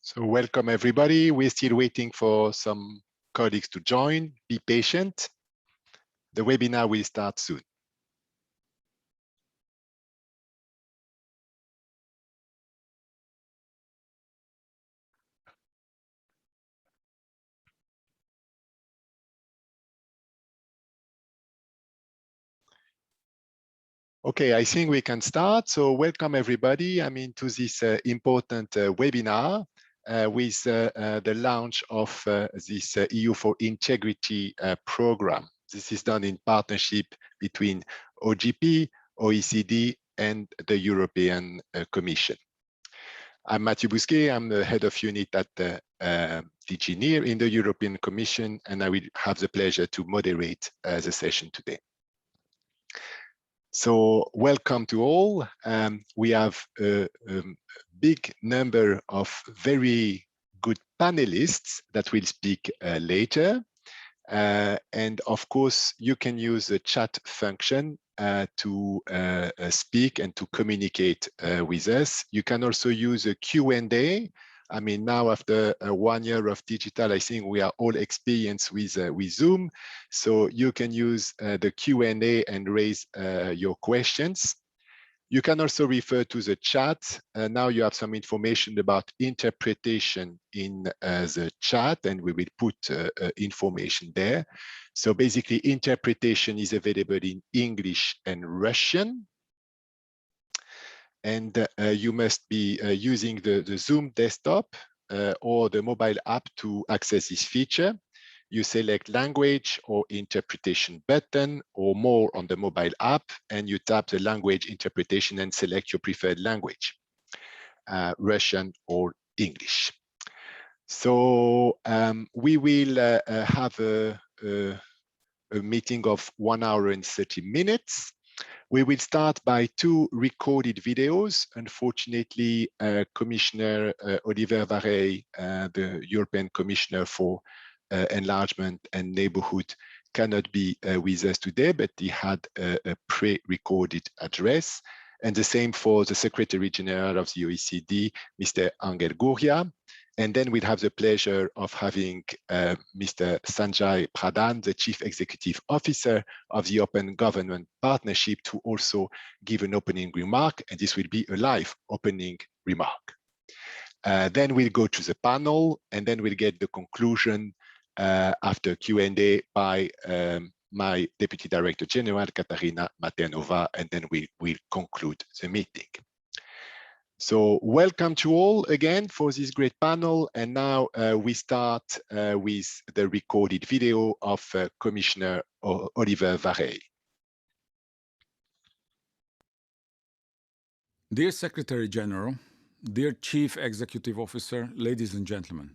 So welcome everybody. We're still waiting for some colleagues to join. Be patient. The webinar will start soon. Okay, I think we can start. So welcome everybody. To this important webinar with the launch of this EU for Integrity program. This is done in partnership between OGP, OECD, and the European Commission. I'm Mathieu Bousquet. I'm the head of unit at the DG NEAR in the European Commission, and I will have the pleasure to moderate the session today. So welcome to all. We have a big number of very good panelists that will speak later. And of course, you can use the chat function to speak and to communicate with us. You can also use a Q&A. Now after 1 year of digital, I think we are all experienced with Zoom. So you can use the Q&A and raise your questions. You can also refer to the chat. Now you have some information about interpretation in the chat, and we will put information there. So basically, interpretation is available in English and Russian. And you must be using the Zoom desktop or the mobile app to access this feature. You select language or interpretation button or more on the mobile app, and you tap the language interpretation and select your preferred language, Russian or English. So we will have a meeting of 1 hour and 30 minutes. We will start by 2 recorded videos. Unfortunately, Commissioner Oliver Varey, the European Commissioner for Enlargement and Neighborhood, cannot be with us today, but he had a pre-recorded address. And the same for the Secretary General of the OECD, Mr. Angel Gurria. And then we'll have the pleasure of having Mr. Sanjay Pradhan, the Chief Executive Officer of the Open Government Partnership, to also give an opening remark. And this will be a live opening remark. Then we'll go to the panel, and then we'll get the conclusion after Q&A by my Deputy Director General, Katarina Maternova, and then we'll conclude the meeting. So welcome to all again for this great panel. And now we start with the recorded video of Commissioner Oliver Varey. Dear Secretary General, dear Chief Executive Officer, ladies and gentlemen,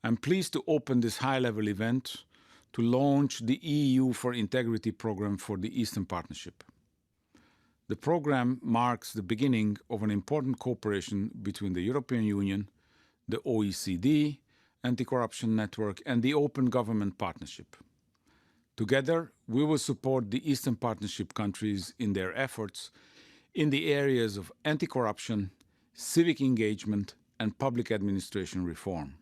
I'm pleased to open this high-level event to launch the EU for Integrity program for the Eastern Partnership. The program marks the beginning of an important cooperation between the European Union, the OECD, Anti-Corruption Network, and the Open Government Partnership. Together, we will support the Eastern Partnership countries in their efforts in the areas of anti-corruption, civic engagement, and public administration reform.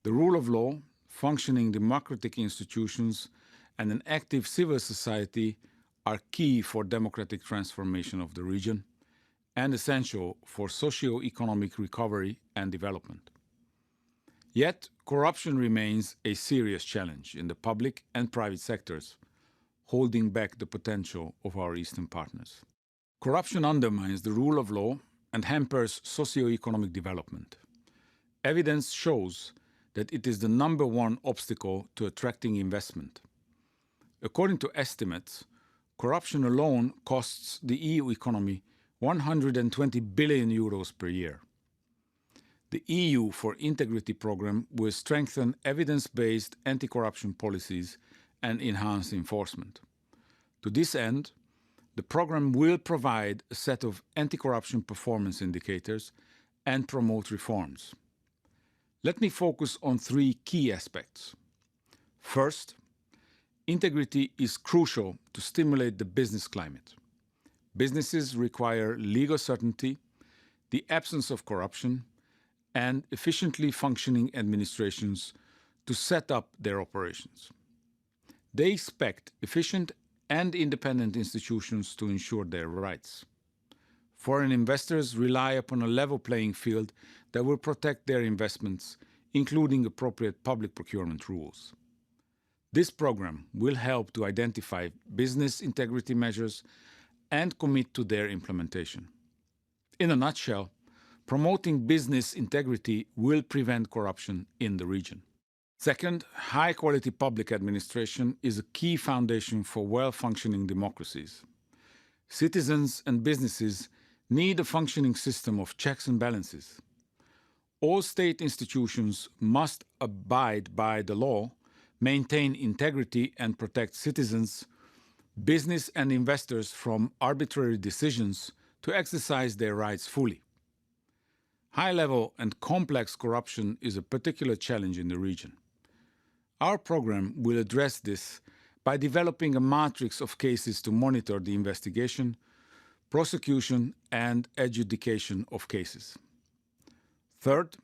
The rule of law, functioning democratic institutions, and an active civil society are key for democratic transformation of the region and essential for socio-economic recovery and development. Yet, corruption remains a serious challenge in the public and private sectors, holding back the potential of our Eastern partners. Corruption undermines the rule of law and hampers socio-economic development. Evidence shows that it is the #1 obstacle to attracting investment. According to estimates, corruption alone costs the EU economy 120 billion euros per year. The EU for Integrity program will strengthen evidence-based anti-corruption policies and enhance enforcement. To this end, the program will provide a set of anti-corruption performance indicators and promote reforms. Let me focus on 3 key aspects. First, integrity is crucial to stimulate the business climate. Businesses require legal certainty, the absence of corruption, and efficiently functioning administrations to set up their operations. They expect efficient and independent institutions to ensure their rights. Foreign investors rely upon a level playing field that will protect their investments, including appropriate public procurement rules. This program will help to identify business integrity measures and commit to their implementation. In a nutshell, promoting business integrity will prevent corruption in the region. Second, high-quality public administration is a key foundation for well-functioning democracies. Citizens and businesses need a functioning system of checks and balances. All state institutions must abide by the law, maintain integrity, and protect citizens, business and investors from arbitrary decisions to exercise their rights fully. High-level and complex corruption is a particular challenge in the region. Our program will address this by developing a matrix of cases to monitor the investigation, prosecution, and adjudication of cases. Third,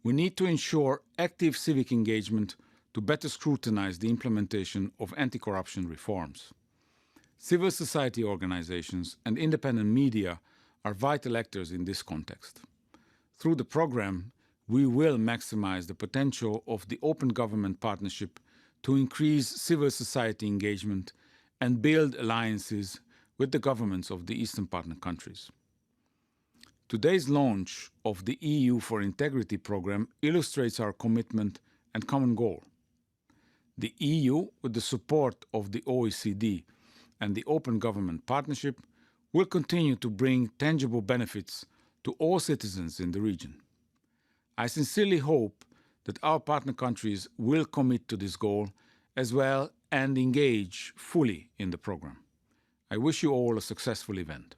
we need to ensure active civic engagement to better scrutinize the implementation of anti-corruption reforms. Civil society organizations and independent media are vital actors in this context. Through the program, we will maximize the potential of the Open Government Partnership to increase civil society engagement and build alliances with the governments of the Eastern Partner countries. Today's launch of the EU for Integrity program illustrates our commitment and common goal. The EU, with the support of the OECD and the Open Government Partnership, will continue to bring tangible benefits to all citizens in the region. I sincerely hope that our partner countries will commit to this goal as well and engage fully in the program. I wish you all a successful event.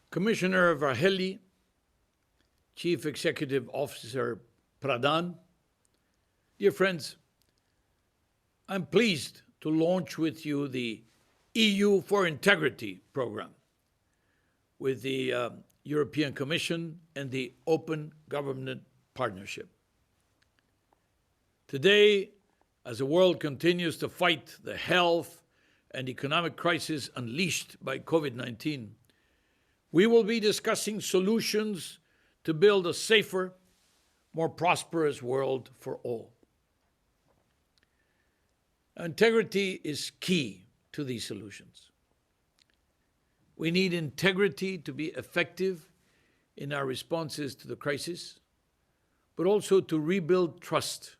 Commissioner Várhelyi, Chief Executive Officer Pradhan, dear friends, I'm pleased to launch with you the EU for Integrity program with the European Commission and the Open Government Partnership. Today, as the world continues to fight the health and economic crisis unleashed by COVID-19, we will be discussing solutions to build a safer, more prosperous world for all. Integrity is key to these solutions. We need integrity to be effective in our responses to the crisis, but also to rebuild trust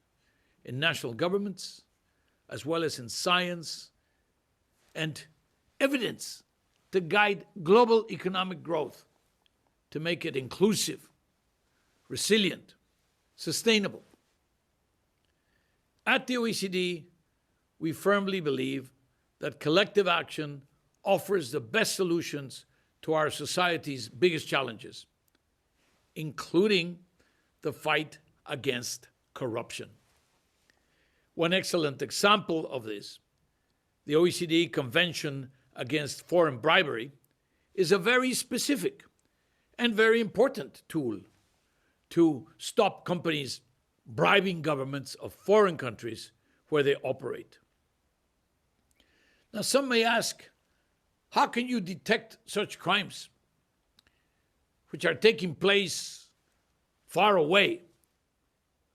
in national governments, as well as in science and evidence to guide global economic growth, to make it inclusive, resilient, sustainable. At the OECD, we firmly believe that collective action offers the best solutions to our society's biggest challenges, including the fight against corruption. One excellent example of this, the OECD Convention Against Foreign Bribery, is a very specific and very important tool to stop companies bribing governments of foreign countries where they operate. Now, some may ask, how can you detect such crimes which are taking place far away?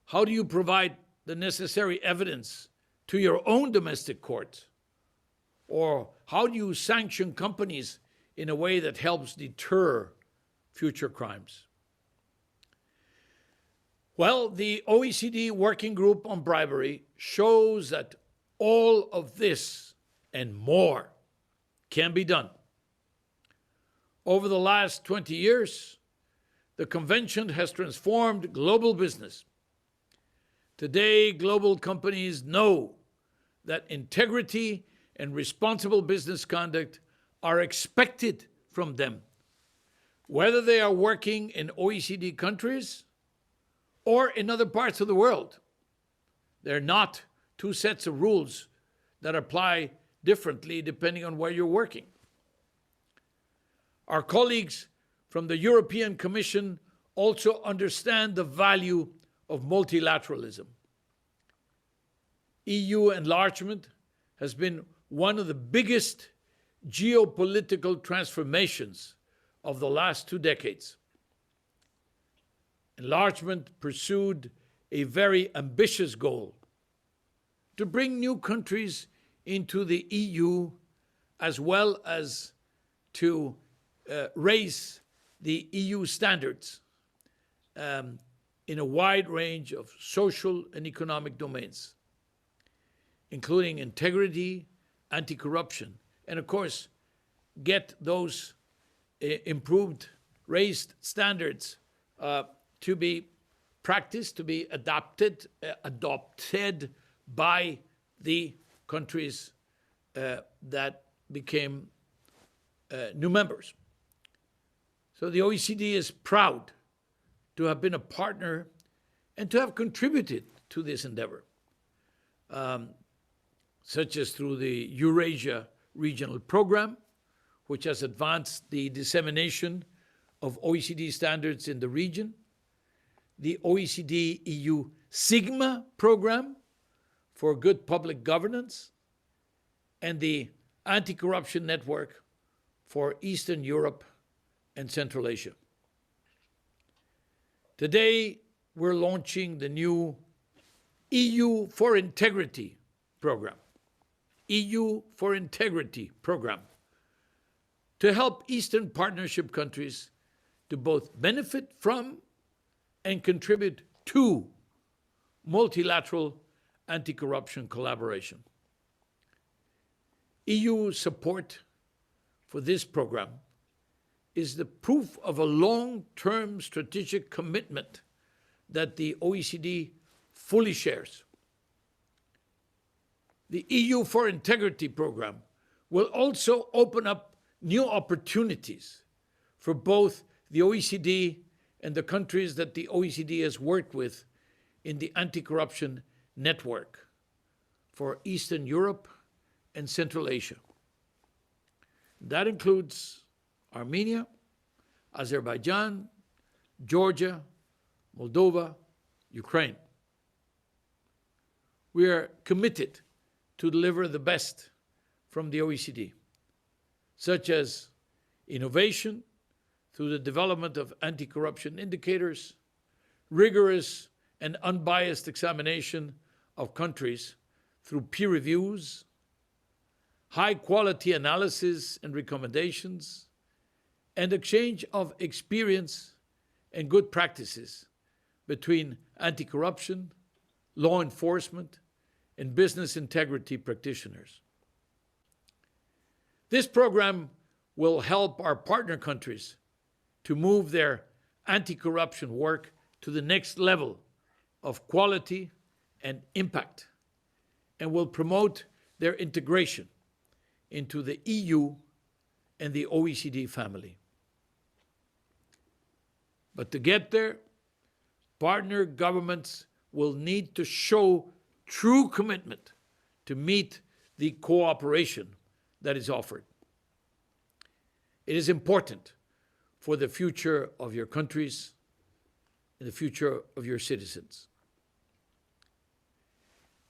How do you provide the necessary evidence to your own domestic court? Or how do you sanction companies in a way that helps deter future crimes? Well, the OECD Working Group on Bribery shows that all of this and more can be done. Over the last 20 years, the convention has transformed global business. Today, global companies know that integrity and responsible business conduct are expected from them, whether they are working in OECD countries or in other parts of the world. They're not two sets of rules that apply differently depending on where you're working. Our colleagues from the European Commission also understand the value of multilateralism. EU enlargement has been one of the biggest geopolitical transformations of the last 2 decades. Enlargement pursued a very ambitious goal to bring new countries into the EU, as well as to raise the EU standards in a wide range of social and economic domains, including integrity, anti-corruption, and of course, get those improved, raised standards to be practiced, to be adopted by the countries that became new members. So the OECD is proud to have been a partner and to have contributed to this endeavor, such as through the Eurasia Regional Program, which has advanced the dissemination of OECD standards in the region, the OECD EU Sigma program for good public governance, and the Anti-Corruption Network for Eastern Europe and Central Asia. Today, we're launching the new EU for Integrity program, EU for Integrity program, to help Eastern Partnership countries to both benefit from and contribute to multilateral anti-corruption collaboration. EU support for this program is the proof of a long-term strategic commitment that the OECD fully shares. The EU for Integrity program will also open up new opportunities for both the OECD and the countries that the OECD has worked with in the anti-corruption network for Eastern Europe and Central Asia. That includes Armenia, Azerbaijan, Georgia, Moldova, Ukraine. We are committed to deliver the best from the OECD, such as innovation through the development of anti-corruption indicators, rigorous and unbiased examination of countries through peer reviews, high-quality analysis and recommendations, and exchange of experience and good practices between anti-corruption, law enforcement, and business integrity practitioners. This program will help our partner countries to move their anti-corruption work to the next level of quality and impact, and will promote their integration into the EU and the OECD family. But to get there, partner governments will need to show true commitment to meet the cooperation that is offered. It is important for the future of your countries and the future of your citizens.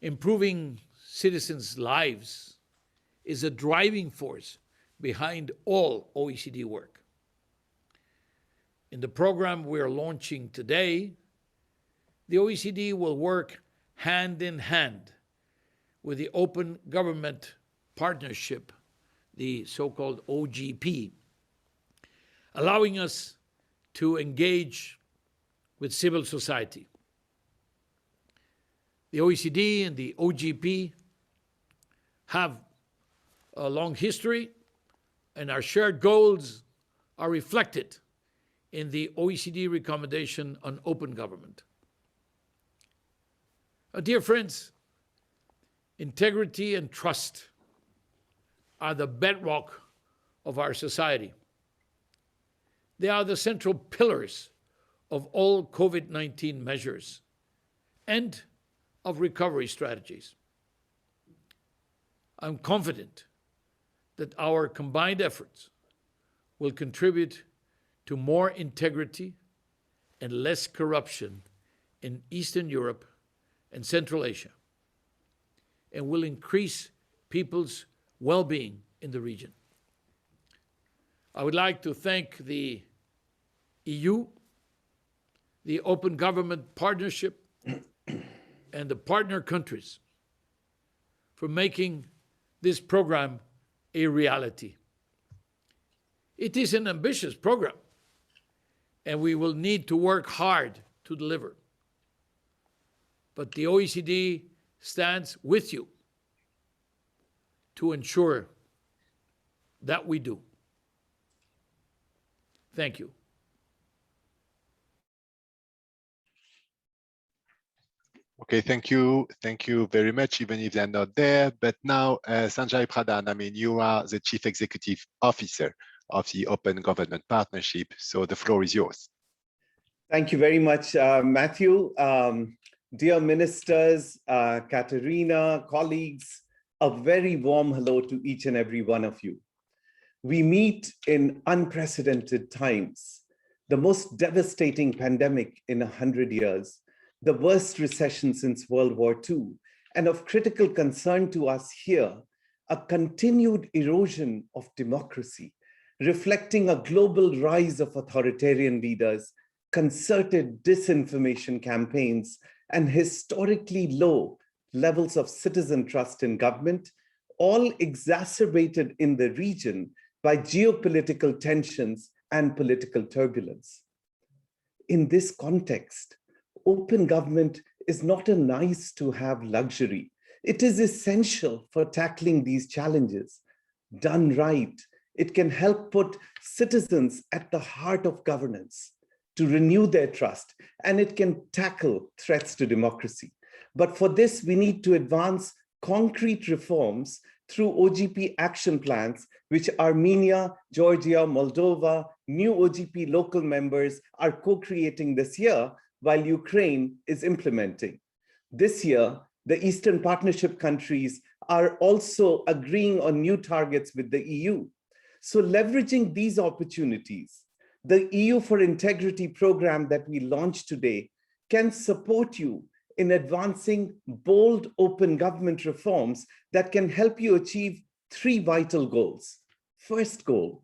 Improving citizens' lives is a driving force behind all OECD work. In the program we are launching today, the OECD will work hand in hand with the Open Government Partnership, the so-called OGP, allowing us to engage with civil society. The OECD and the OGP have a long history, and our shared goals are reflected in the OECD recommendation on open government. Dear friends, integrity and trust are the bedrock of our society. They are the central pillars of all COVID-19 measures and of recovery strategies. I'm confident that our combined efforts will contribute to more integrity and less corruption in Eastern Europe and Central Asia, and will increase people's well-being in the region. I would like to thank the EU, the Open Government Partnership, and the partner countries for making this program a reality. It is an ambitious program, and we will need to work hard to deliver. But the OECD stands with you to ensure that we do. Thank you. Okay, thank you. Thank you very much, even if they're not there. But now, Sanjay Pradhan, I mean, you are the Chief Executive Officer of the Open Government Partnership, so the floor is yours. Thank you very much, Matthew. Dear ministers, Katerina, colleagues, a very warm hello to each and every one of you. We meet in unprecedented times, the most devastating pandemic in 100 years, the worst recession since World War II, and of critical concern to us here, a continued erosion of democracy, reflecting a global rise of authoritarian leaders, concerted disinformation campaigns, and historically low levels of citizen trust in government, all exacerbated in the region by geopolitical tensions and political turbulence. In this context, open government is not a nice-to-have luxury. It is essential for tackling these challenges. Done right, it can help put citizens at the heart of governance to renew their trust, and it can tackle threats to democracy. But for this, we need to advance concrete reforms through OGP action plans, which Armenia, Georgia, Moldova, new OGP local members are co-creating this year, while Ukraine is implementing. This year, the Eastern Partnership countries are also agreeing on new targets with the EU. So leveraging these opportunities, the EU for Integrity program that we launched today can support you in advancing bold open government reforms that can help you achieve three vital goals. First goal,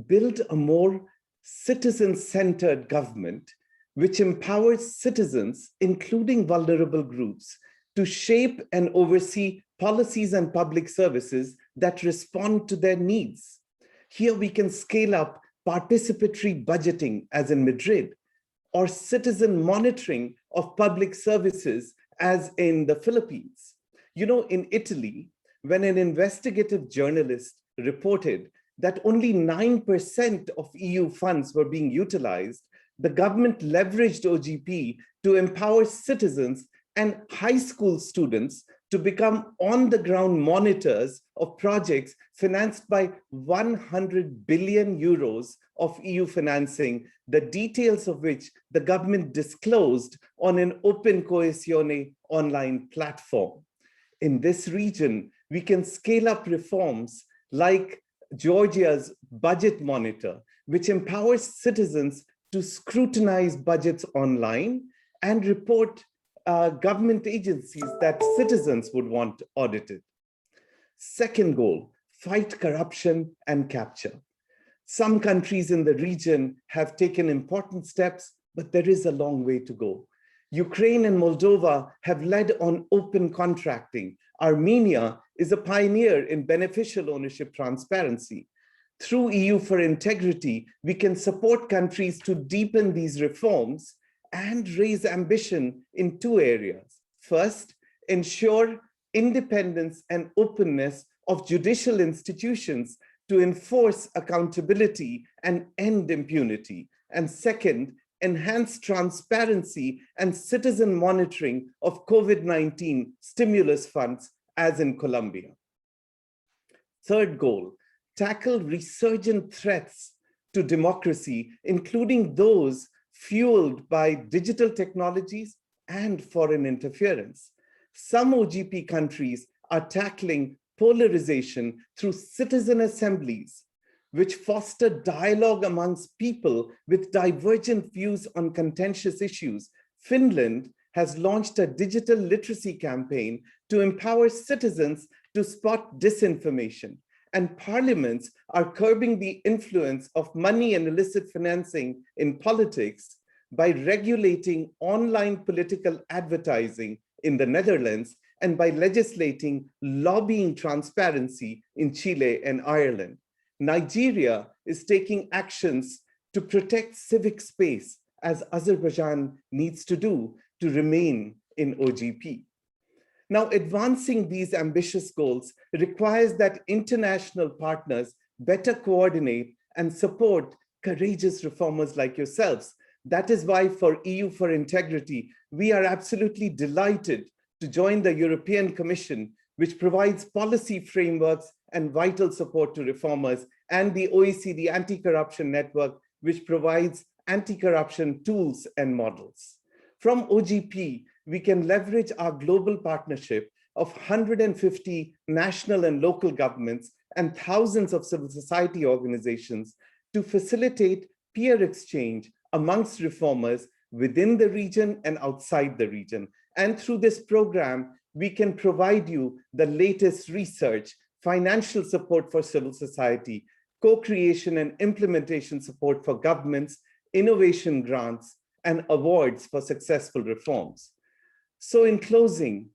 build a more citizen-centered government which empowers citizens, including vulnerable groups, to shape and oversee policies and public services that respond to their needs. Here we can scale up participatory budgeting, as in Madrid, or citizen monitoring of public services, as in the Philippines. You know, in Italy, when an investigative journalist reported that only 9% of EU funds were being utilized, the government leveraged OGP to empower citizens and high school students to become on-the-ground monitors of projects financed by 100 billion euros of EU financing, the details of which the government disclosed on an Open Coesione online platform. In this region, we can scale up reforms like Georgia's Budget Monitor, which empowers citizens to scrutinize budgets online and report government agencies that citizens would want audited. Second goal, fight corruption and capture. Some countries in the region have taken important steps, but there is a long way to go. Ukraine and Moldova have led on open contracting. Armenia is a pioneer in beneficial ownership transparency. Through EU for Integrity, we can support countries to deepen these reforms and raise ambition in two areas. First, ensure independence and openness of judicial institutions to enforce accountability and end impunity. And second, enhance transparency and citizen monitoring of COVID-19 stimulus funds, as in Colombia. Third goal, tackle resurgent threats to democracy, including those fueled by digital technologies and foreign interference. Some OGP countries are tackling polarization through citizen assemblies, which foster dialogue amongst people with divergent views on contentious issues. Finland has launched a digital literacy campaign to empower citizens to spot disinformation. And parliaments are curbing the influence of money and illicit financing in politics by regulating online political advertising in the Netherlands and by legislating lobbying transparency in Chile and Ireland. Nigeria is taking actions to protect civic space, as Azerbaijan needs to do to remain in OGP. Now, advancing these ambitious goals requires that international partners better coordinate and support courageous reformers like yourselves. That is why for EU for Integrity, we are absolutely delighted to join the European Commission, which provides policy frameworks and vital support to reformers, and the OECD Anti-Corruption Network, which provides anti-corruption tools and models. From OGP, we can leverage our global partnership of 150 national and local governments and thousands of civil society organizations to facilitate peer exchange amongst reformers within the region and outside the region. And through this program, we can provide you the latest research, financial support for civil society, co-creation and implementation support for governments, innovation grants, and awards for successful reforms. So in closing,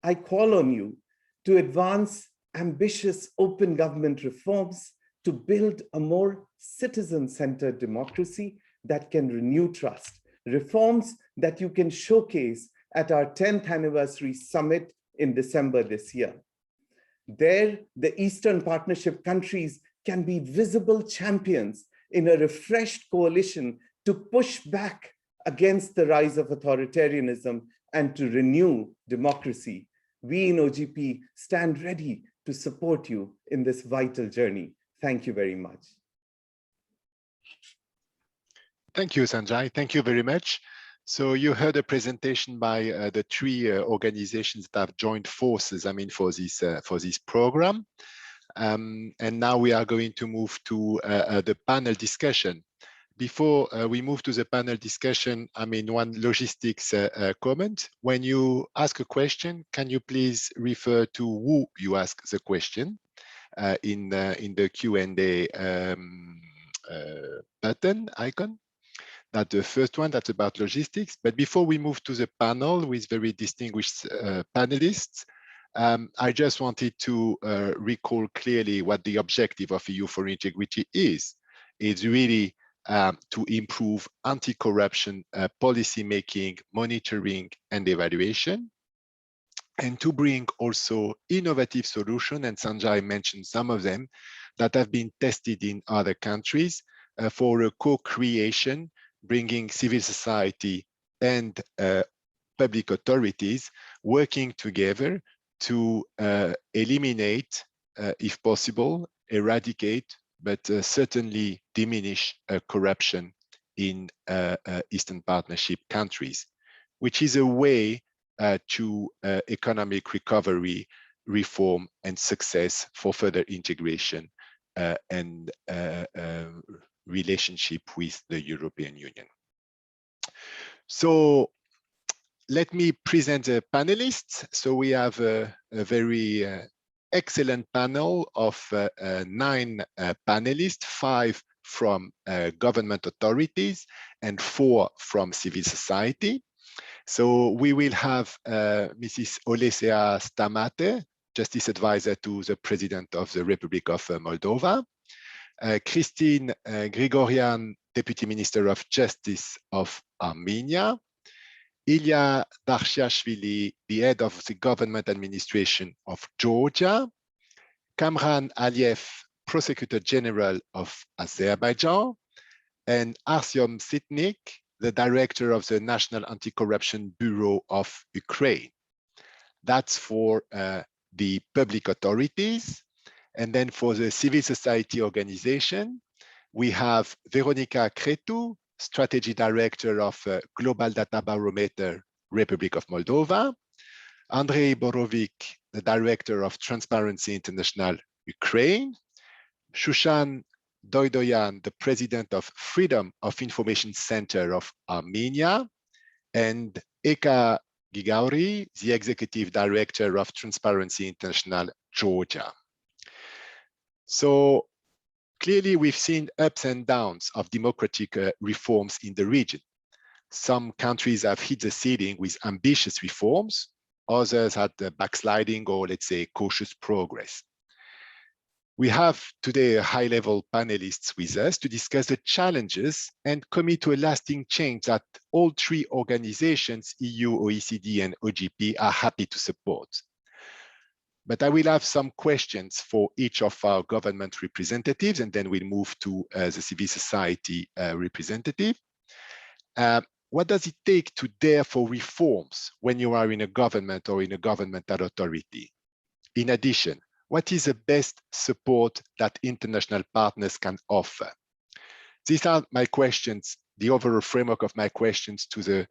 I call on you to advance ambitious open government reforms to build a more citizen-centered democracy that can renew trust, reforms that you can showcase at our 10th anniversary summit in December this year. There, the Eastern Partnership countries can be visible champions in a refreshed coalition to push back against the rise of authoritarianism and to renew democracy. We in OGP stand ready to support you in this vital journey. Thank you very much. Thank you, Sanjay. Thank you very much. So you heard a presentation by the three organizations that have joined forces, for this program. And now we are going to move to the panel discussion. Before we move to the panel discussion, one logistics comment. When you ask a question, can you please refer to who you ask the question in the Q&A button icon? That's the first one, that's about logistics. But before we move to the panel with very distinguished panelists, I just wanted to recall clearly what the objective of EU for Integrity is. It's really to improve anti-corruption policy making, monitoring, and evaluation, and to bring also innovative solutions, and Sanjay mentioned some of them, that have been tested in other countries for a co-creation, bringing civil society and public authorities working together to eliminate, if possible, eradicate, but certainly diminish corruption in Eastern Partnership countries, which is a way to economic recovery, reform, and success for further integration and relationship with the European Union. So let me present the panelists. So we have a very excellent panel of 9 panelists, 5 from government authorities and 4 from civil society. So we will have Mrs. Olesea Stamate, Justice Advisor to the President of the Republic of Moldova, Christine Grigorian, Deputy Minister of Justice of Armenia, Ilya Darshiashvili, the head of the government administration of Georgia, Kamran Aliyev, Prosecutor General of Azerbaijan, and Artyom Sitnik, the director of the National Anti-Corruption Bureau of Ukraine. That's for the public authorities. And then for the civil society organization, we have Veronika Cretu, Strategy Director of Global Data Barometer, Republic of Moldova, Andrei Borovic, the Director of Transparency International, Ukraine, Shushan Doidoyan, the president of Freedom of Information Center of Armenia, and Eka Gigauri, the executive director of Transparency International Georgia. So clearly, we've seen ups and downs of democratic reforms in the region. Some countries have hit the ceiling with ambitious reforms, others had backsliding or, let's say, cautious progress. We have today a high-level panelists with us to discuss the challenges and commit to a lasting change that all three organizations, EU, OECD, and OGP, are happy to support. But I will have some questions for each of our government representatives, and then we'll move to the civil society representative. What does it take to dare for reforms when you are in a government or in a governmental authority? In addition, what is the best support that international partners can offer? These are my questions, the overall framework of my questions to the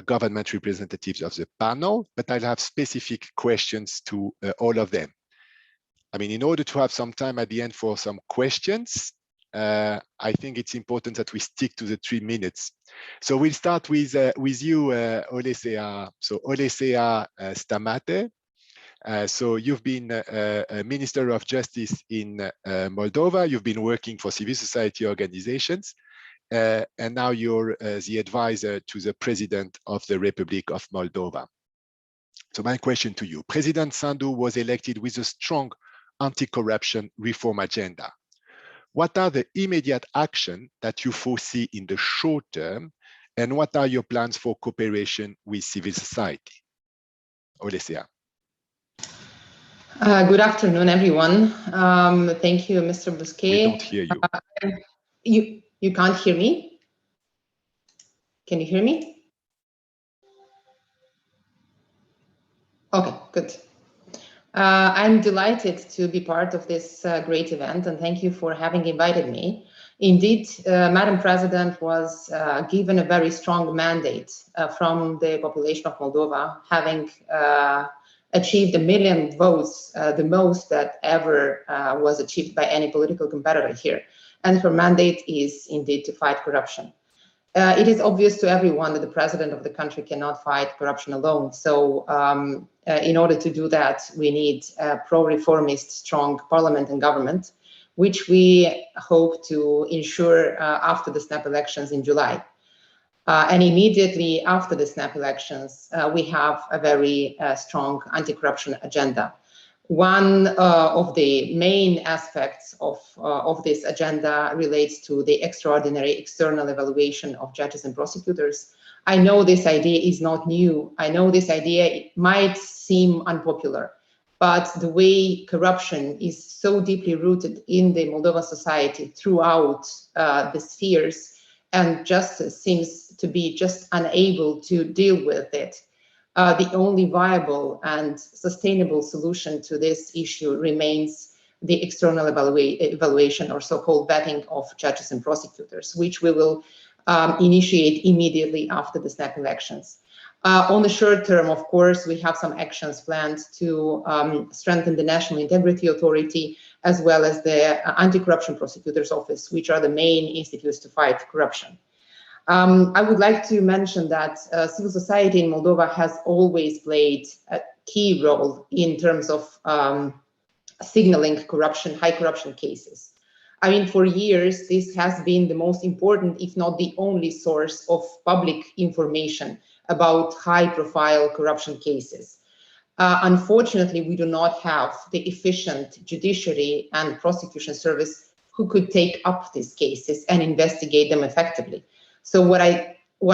government representatives of the panel, but I'll have specific questions to all of them. I mean, in order to have some time at the end for some questions, I think it's important that we stick to the 3 minutes. So we'll start with you, Olesea. So Olesea Stamate. So you've been a Minister of Justice in Moldova. You've been working for civil society organizations. And now you're the advisor to the President of the Republic of Moldova. So my question to you, President Sandu was elected with a strong anti-corruption reform agenda. What are the immediate action that you foresee in the short term, and what are your plans for cooperation with civil society? Olesea. Good afternoon, everyone. Thank you, Mr. Bousquet. We don't hear you. You can't hear me? Can you hear me? Okay, good. I'm delighted to be part of this great event, and thank you for having invited me. Indeed, Madam President was given a very strong mandate from the population of Moldova, having achieved 1 million votes, the most that ever was achieved by any political competitor here. And her mandate is indeed to fight corruption. It is obvious to everyone that the president of the country cannot fight corruption alone. So in order to do that, we need a pro-reformist, strong parliament and government, which we hope to ensure after the snap elections in July. And immediately after the snap elections, we have a very strong anti-corruption agenda. One of the main aspects of this agenda relates to the extraordinary external evaluation of judges and prosecutors. I know this idea is not new. I know this idea might seem unpopular, but the way corruption is so deeply rooted in the Moldova society throughout the spheres, and justice seems to be just unable to deal with it. The only viable and sustainable solution to this issue remains the external evaluation, or so-called vetting of judges and prosecutors, which we will initiate immediately after the snap elections. On the short term, of course, we have some actions planned to strengthen the National Integrity Authority, as well as the Anti-Corruption Prosecutor's Office, which are the main institutes to fight corruption. I would like to mention that civil society in Moldova has always played a key role in terms of signaling corruption, high corruption cases. I mean, for years, this has been the most important, if not the only source of public information about high-profile corruption cases. Unfortunately, we do not have the efficient judiciary and prosecution service who could take up these cases and investigate them effectively. So what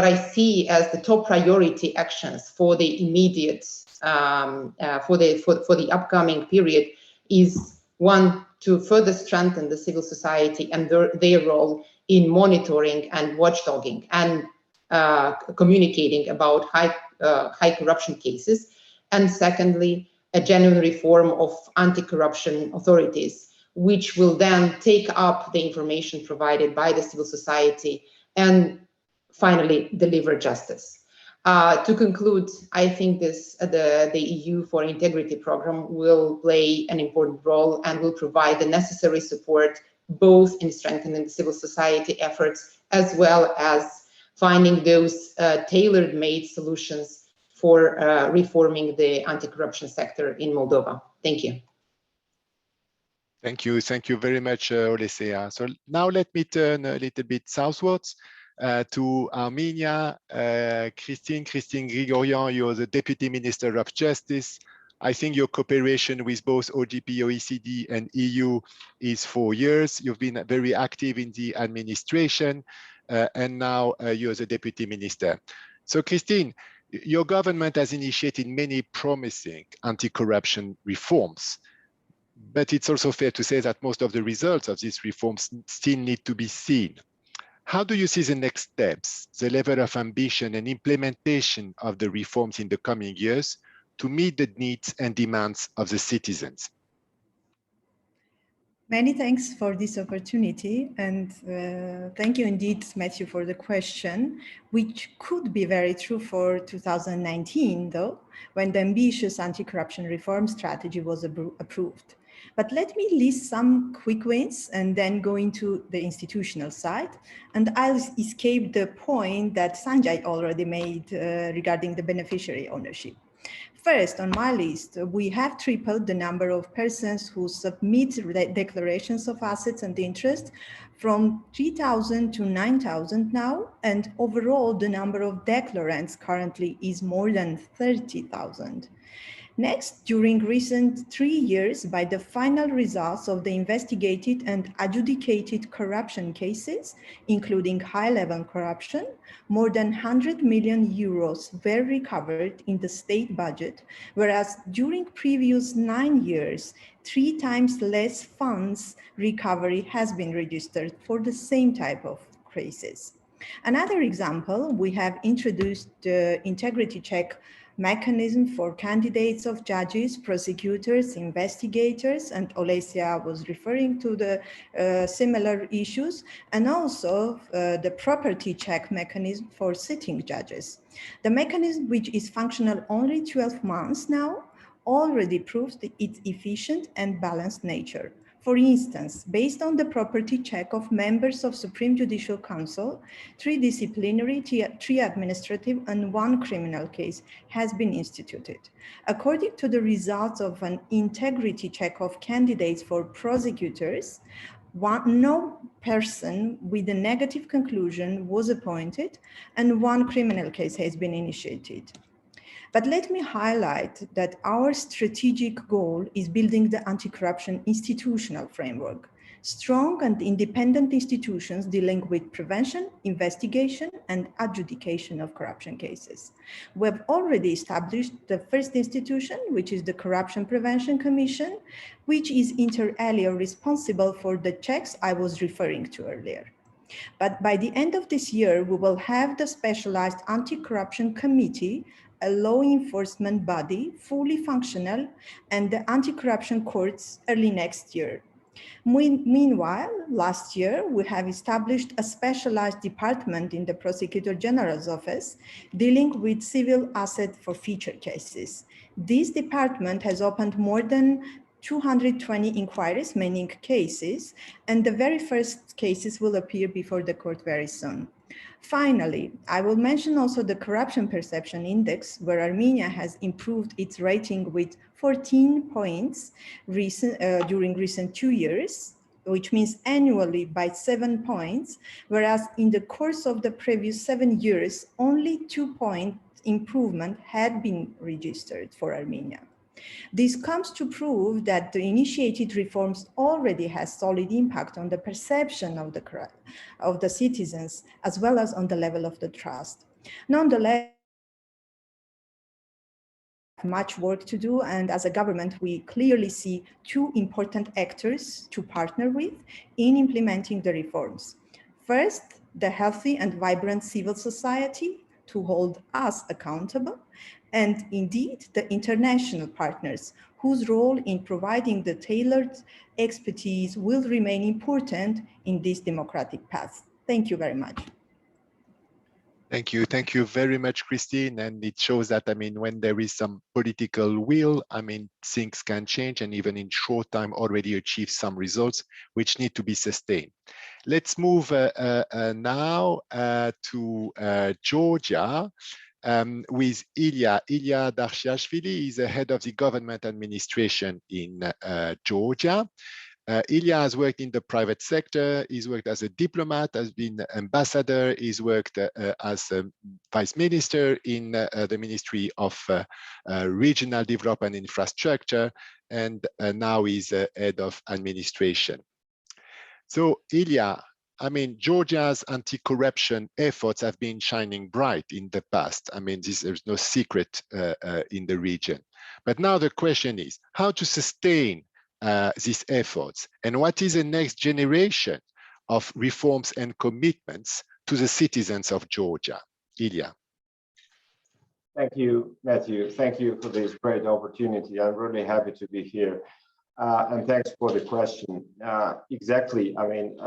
I see as the top priority actions for the immediate for the upcoming period is, one, to further strengthen the civil society and their role in monitoring and watchdogging and communicating about high corruption cases, and secondly, a genuine reform of anti-corruption authorities, which will then take up the information provided by the civil society and finally deliver justice. To conclude, I think the EU for Integrity program will play an important role and will provide the necessary support both in strengthening the civil society efforts as well as finding those tailor-made solutions for reforming the anti-corruption sector in Moldova. Thank you. Thank you very much, Olesya. So now let me turn a little bit southwards to Armenia. Christine Grigorian, you're the Deputy Minister of Justice. I think your cooperation with both OGP, OECD, and EU is 4 years. You've been very active in the administration, and now you're the Deputy Minister. So Christine, your government has initiated many promising anti-corruption reforms. But it's also fair to say that most of the results of these reforms still need to be seen. How do you see the next steps, the level of ambition and implementation of the reforms in the coming years to meet the needs and demands of the citizens? Many thanks for this opportunity, and thank you indeed, Matthew, for the question, which could be very true for 2019, though, when the ambitious anti-corruption reform strategy was approved. But let me list some quick wins and then go into the institutional side. And I'll escape the point that Sanjay already made regarding the beneficiary ownership. First, on my list, we have tripled the number of persons who submit declarations of assets and interest from 3,000 to 9,000 now, and overall the number of declarants currently is more than 30,000. Next, during recent 3 years, by the final results of the investigated and adjudicated corruption cases, including high-level corruption, more than 100 million euros were recovered in the state budget, whereas during previous 9 years, 3 times less funds recovery has been registered for the same type of cases. Another example, we have introduced the integrity check mechanism for candidates of judges, prosecutors, investigators, and Olesya was referring to the similar issues, and also the property check mechanism for sitting judges. The mechanism, which is functional only 12 months now, already proves its efficient and balanced nature. For instance, based on the property check of members of Supreme Judicial Council, 3 disciplinary, 3 administrative, and 1 criminal case has been instituted. According to the results of an integrity check of candidates for prosecutors, no person with a negative conclusion was appointed, and 1 criminal case has been initiated. But let me highlight that our strategic goal is building the anti-corruption institutional framework, strong and independent institutions dealing with prevention, investigation, and adjudication of corruption cases. We have already established the first institution, which is the Corruption Prevention Commission, which is inter alia responsible for the checks I was referring to earlier. But by the end of this year, we will have the specialized anti-corruption committee, a law enforcement body, fully functional, and the anti-corruption courts early next year. Meanwhile, last year, we have established a specialized department in the Prosecutor General's office dealing with civil asset forfeiture cases. This department has opened more than 220 inquiries, meaning cases, and the very first cases will appear before the court very soon. Finally, I will mention also the Corruption Perception Index, where Armenia has improved its rating with 14 points during recent 2 years, which means annually by 7 points, whereas in the course of the previous 7 years, only 2-point improvement had been registered for Armenia. This comes to prove that the initiated reforms already has solid impact on the perception of the citizens, as well as on the level of the trust. Nonetheless, much work to do, and as a government, we clearly see 2 important actors to partner with in implementing the reforms. First, the healthy and vibrant civil society to hold us accountable, and indeed the international partners whose role in providing the tailored expertise will remain important in this democratic path. Thank you very much. Thank you very much, Christine. And it shows that, I mean, when there is some political will, I mean, things can change and even in short time already achieve some results which need to be sustained. Let's move now to Georgia. With Ilya Darshiashvili. Is the head of the government administration in Georgia. Ilya has worked in the private sector. He's worked as a diplomat, has been ambassador. He's worked as a vice minister in the Ministry of Regional Development and Infrastructure, and now he's head of administration. So Ilya, I mean, Georgia's anti-corruption efforts have been shining bright in the past. I mean, there's no secret in the region. But now the question is how to sustain these efforts, and what is the next generation of reforms and commitments to the citizens of Georgia? Ilya. Thank you, Matthew. Thank you for this great opportunity. I'm really happy to be here. And thanks for the question. Exactly. I mean,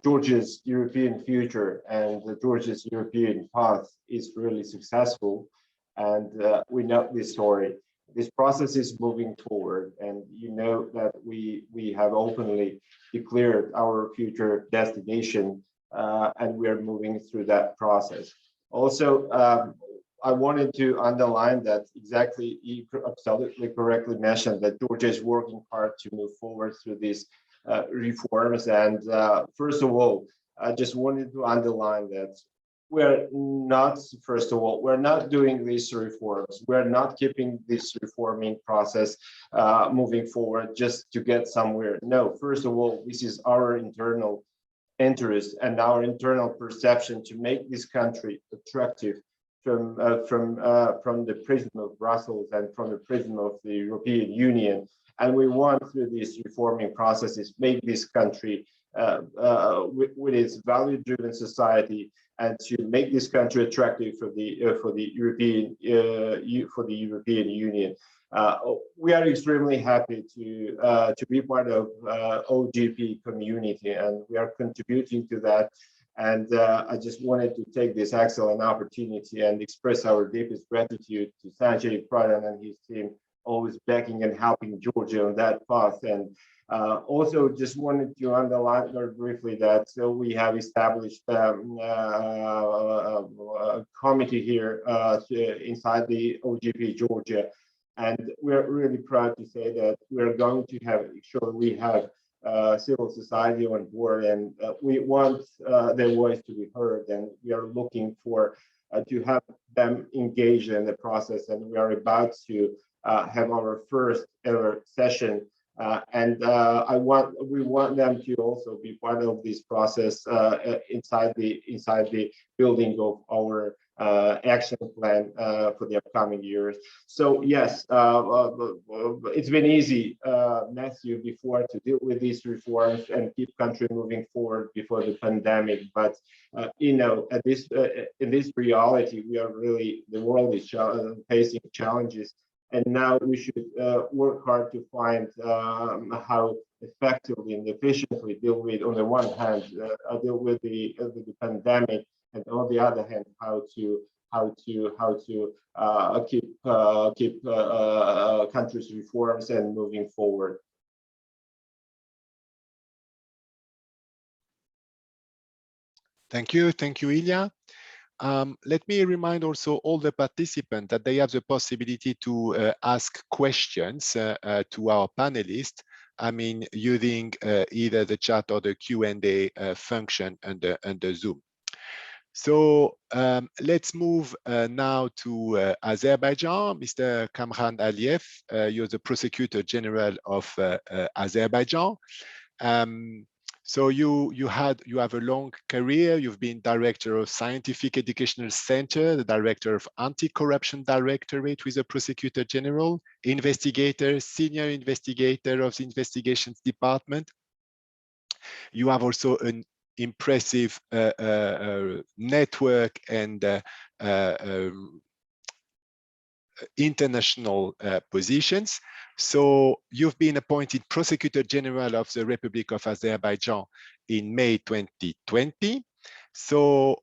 Georgia's European future and Georgia's European path is really successful. And we know this story. This process is moving forward, and you know that we have openly declared our future destination, and we are moving through that process. Also, I wanted to underline that exactly, you absolutely correctly mentioned that Georgia is working hard to move forward through these reforms. And first of all, I just wanted to underline that we're not, first of all, we're not doing these reforms. We're not keeping this reforming process moving forward just to get somewhere. No, first of all, this is our internal interest and our internal perception to make this country attractive from the prism of Brussels and from the prism of the European Union. And we want, through these reforming processes, make this country with its value-driven society, and to make this country attractive for the European Union. We are extremely happy to be part of OGP community, and we are contributing to that. And I just wanted to take this excellent opportunity and express our deepest gratitude to Sanjay Pradhan and his team, always backing and helping Georgia on that path. And also just wanted to underline very briefly that we have established a committee here inside the OGP Georgia. And we're really proud to say that we're going to we have civil society on board, and we want their voice to be heard, and we are looking for to have them engaged in the process. And we are about to have our first ever session. We want them to also be part of this process inside the building of our action plan for the upcoming years. So yes, it's been easy, Matthew, before to deal with these reforms and keep country moving forward before the pandemic. But you know, at this in this reality, the world is facing challenges. And now we should work hard to find how effectively and efficiently deal with, on the one hand, deal with the pandemic, and on the other hand, how to keep countries' reforms and moving forward. Thank you, Ilya. Let me remind also all the participants that they have the possibility to ask questions to our panelists. I mean, using either the chat or the Q&A function under Zoom. So let's move now to Azerbaijan. Mr. Kamran Aliyev, you're the Prosecutor General of Azerbaijan. So you have a long career. You've been Director of Scientific Educational Center, the Director of Anti-Corruption Directorate with the Prosecutor General, investigator, senior investigator of the Investigations Department. You have also an impressive network and international positions. So you've been appointed Prosecutor General of the Republic of Azerbaijan in May 2020. So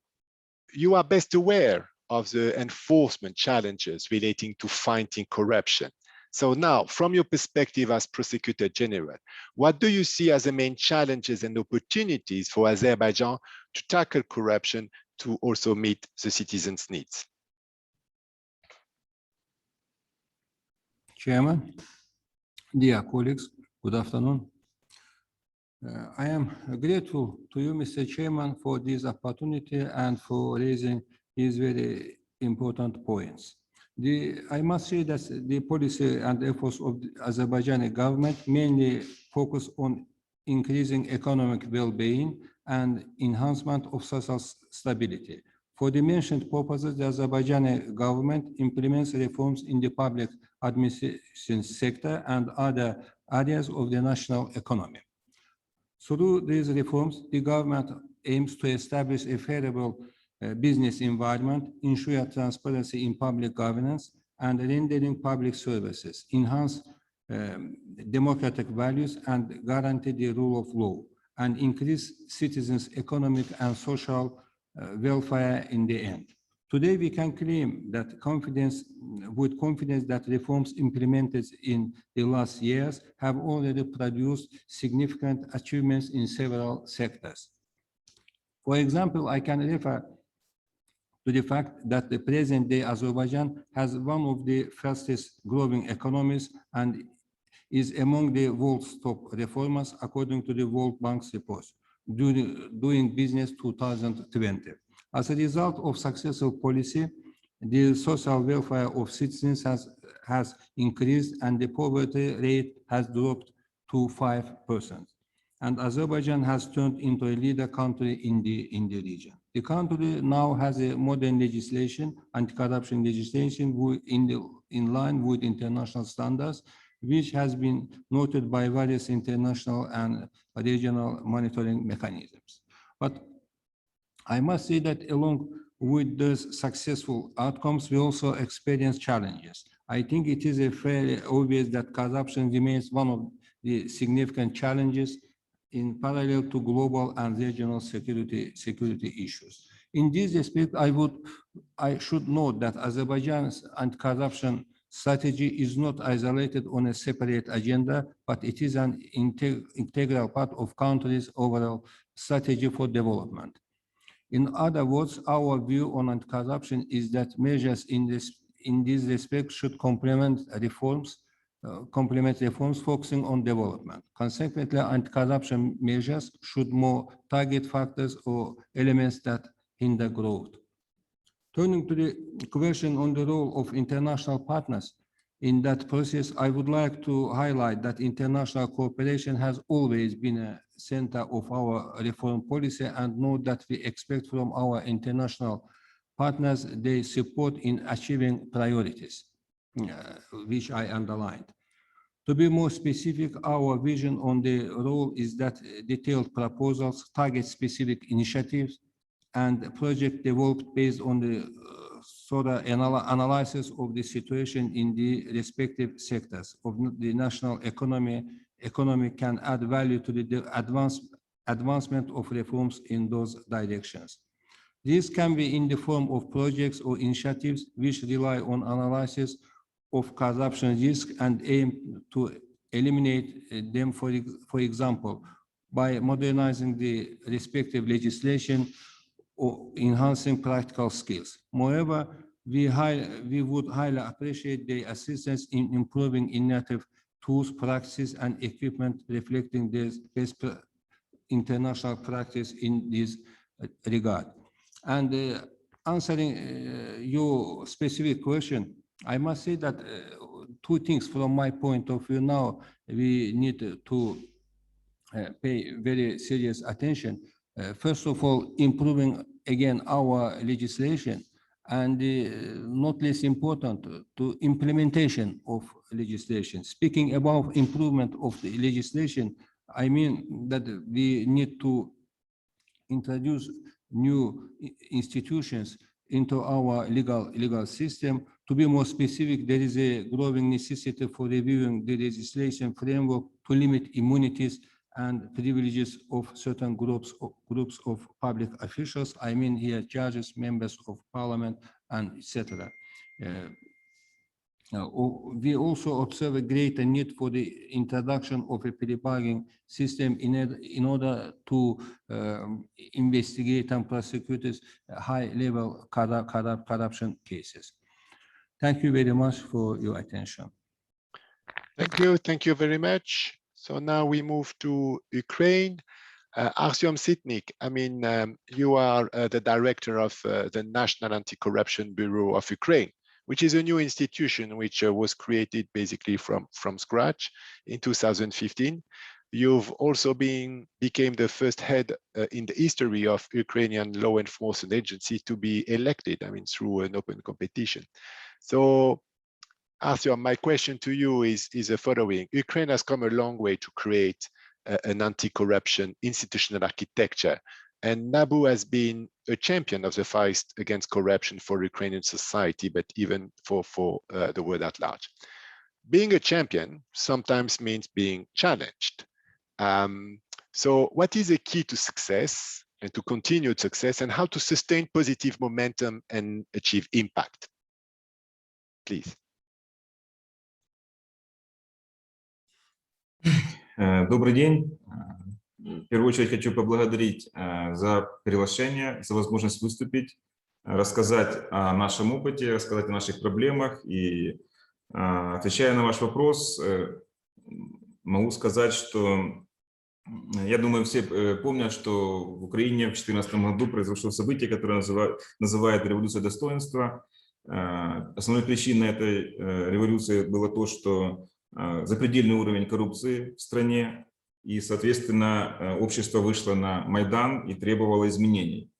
you are best aware of the enforcement challenges relating to fighting corruption. So now, from your perspective as Prosecutor General, what do you see as the main challenges and opportunities for Azerbaijan to tackle corruption to also meet the citizens' needs? Chairman, dear colleagues, good afternoon. I am grateful to you, Mr. Chairman, for this opportunity and for raising these very important points. I must say that the policy and efforts of the Azerbaijani government mainly focus on increasing economic well-being and enhancement of social stability. For the mentioned purposes, the Azerbaijani government implements reforms in the public administration sector and other areas of the national economy. Through these reforms, the government aims to establish a favorable business environment, ensure transparency in public governance, and rendering public services, enhance democratic values, and guarantee the rule of law, and increase citizens' economic and social welfare in the end. Today, we can claim that with confidence that reforms implemented in the last years have already produced significant achievements in several sectors. For example, I can refer to the fact that the present-day Azerbaijan has one of the fastest growing economies and is among the world's top reformers, according to the World Bank's report, Doing Business 2020. As a result of successful policy, the social welfare of citizens has increased and the poverty rate has dropped to 5%. And Azerbaijan has turned into a leader country in the region. The country now has a modern legislation, anti-corruption legislation in line with international standards, which has been noted by various international and regional monitoring mechanisms. But I must say that along with those successful outcomes, we also experience challenges. I think it is fairly obvious that corruption remains one of the significant challenges in parallel to global and regional security issues. In this respect, I should note that Azerbaijan's anti-corruption strategy is not isolated on a separate agenda, but it is an integral part of country's overall strategy for development. In other words, our view on anti-corruption is that measures in this respect should complement reforms focusing on development. Consequently, anti-corruption measures should more target factors or elements that hinder growth. Turning to the question on the role of international partners in that process, I would like to highlight that international cooperation has always been a center of our reform policy, and note that we expect from our international partners their support in achieving priorities, which I underlined. To be more specific, our vision on the role is that detailed proposals target specific initiatives and projects developed based on the thorough analysis of the situation in the respective sectors of the national economy can add value to the advancement of reforms in those directions. These can be in the form of projects or initiatives which rely on analysis of corruption risk and aim to eliminate them, for example, by modernizing the respective legislation or enhancing practical skills. Moreover, we would highly appreciate the assistance in improving innovative tools, practices, and equipment reflecting this best international practice in this regard. And answering your specific question, I must say that two things from my point of view now, we need to pay very serious attention. First of all, improving again our legislation, and not less important, to implementation of legislation. Speaking about improvement of the legislation, I mean that we need to introduce new institutions into our legal system. To be more specific, there is a growing necessity for reviewing the legislation framework to limit immunities and privileges of certain groups of public officials. I mean here judges, members of parliament, and etc. We also observe a greater need for the introduction of a plea bargaining system in order to investigate and prosecute high-level corruption cases. Thank you very much for your attention. Thank you very much. So now we move to Ukraine. Artyom Sitnik, I mean, you are the director of the National Anti-Corruption Bureau of Ukraine, which is a new institution which was created basically from scratch in 2015. You've also became the first head in the history of Ukrainian law enforcement agency to be elected, I mean, through an open competition. So Artyom, my question to you is the following. Ukraine has come a long way to create an anti-corruption institutional architecture, and NABU has been a champion of the fight against corruption for Ukrainian society, but even for the world at large. Being a champion sometimes means being challenged. So what is the key to success and to continued success, and how to sustain positive momentum and achieve impact? Please. Добрый день. В первую очередь хочу поблагодарить за приглашение, за возможность выступить, рассказать о нашем опыте, рассказать о наших проблемах. И отвечая на ваш вопрос, могу сказать, что я думаю, все помнят, что в Украине в 2014 году произошло событие, которое называют революцией достоинства. Основной причиной этой революции было то, что запредельный уровень коррупции в стране, и, соответственно, общество вышло на Майдан и требовало изменений.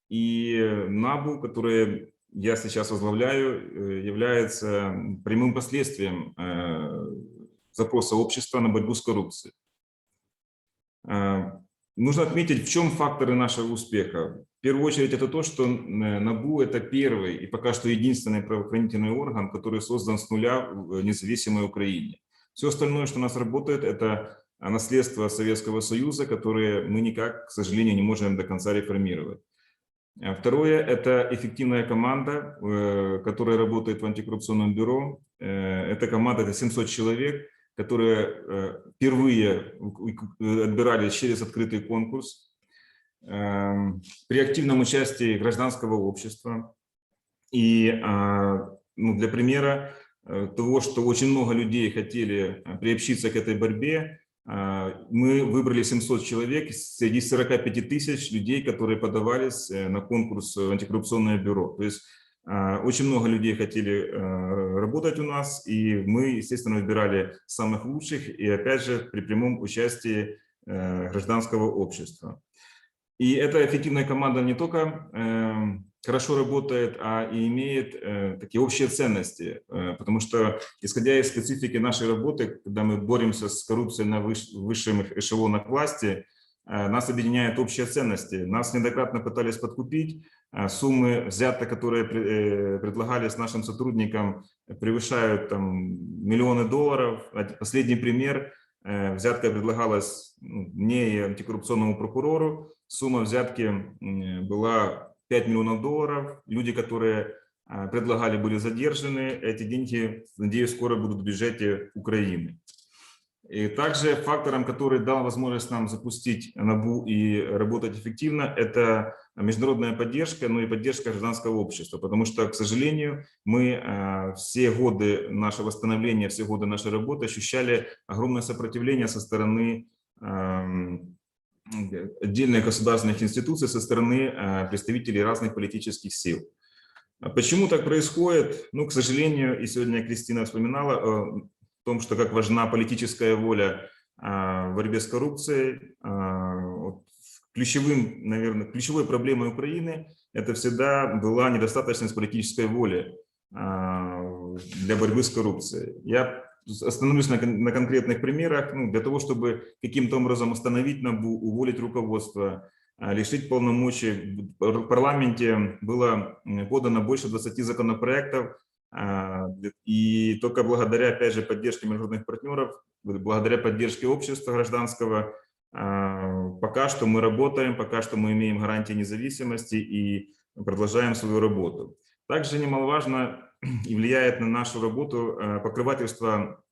И НАБУ, которое я сейчас возглавляю, является прямым последствием запроса общества на борьбу с коррупцией. Нужно отметить, в чем факторы нашего успеха. В первую очередь, это то, что НАБУ – это первый и пока что единственный правоохранительный орган, который создан с нуля в независимой Украине. Все остальное, что у нас работает, это наследство Советского Союза, которое мы никак, к сожалению, не можем до конца реформировать. Второе – это эффективная команда, которая работает в антикоррупционном бюро. Эта команда – это 700 человек, которые впервые отбирались через открытый конкурс при активном участии гражданского общества. И для примера того, что очень много людей хотели приобщиться к этой борьбе, мы выбрали 700 человек среди 45 тысяч людей, которые подавались на конкурс в антикоррупционное бюро. То есть очень много людей хотели работать у нас, и мы, естественно, выбирали самых лучших, и опять же при прямом участии гражданского общества. И эта эффективная команда не только хорошо работает, а и имеет такие общие ценности, потому что, исходя из специфики нашей работы, когда мы боремся с коррупцией на высших эшелонах власти, нас объединяют общие ценности. Нас неоднократно пытались подкупить, суммы взяток, которые предлагались нашим сотрудникам, превышают миллионы долларов. Последний пример. Взятка предлагалась мне и антикоррупционному прокурору. Сумма взятки была 5 миллионов долларов. Люди, которые предлагали, были задержаны. Эти деньги, надеюсь, скоро будут в бюджете Украины. И также фактором, который дал возможность нам запустить НАБУ и работать эффективно, это международная поддержка, но и поддержка гражданского общества. Потому что, к сожалению, мы все годы нашего восстановления, все годы нашей работы ощущали огромное сопротивление со стороны отдельных государственных институций, со стороны представителей разных политических сил. Почему так происходит? Ну, к сожалению, и сегодня Кристина вспоминала о том, что как важна политическая воля в борьбе с коррупцией. Ключевой проблемой Украины это всегда была недостаточность политической воли для борьбы с коррупцией. Я остановлюсь на конкретных примерах. Для того, чтобы каким-то образом остановить НАБУ, уволить руководство, лишить полномочий, в парламенте было подано больше 20 законопроектов, И только благодаря, опять же, поддержке международных партнеров, благодаря поддержке общества гражданского, пока что мы работаем, пока что мы имеем гарантии независимости и продолжаем свою работу. Также немаловажно и влияет на нашу работу покрывательство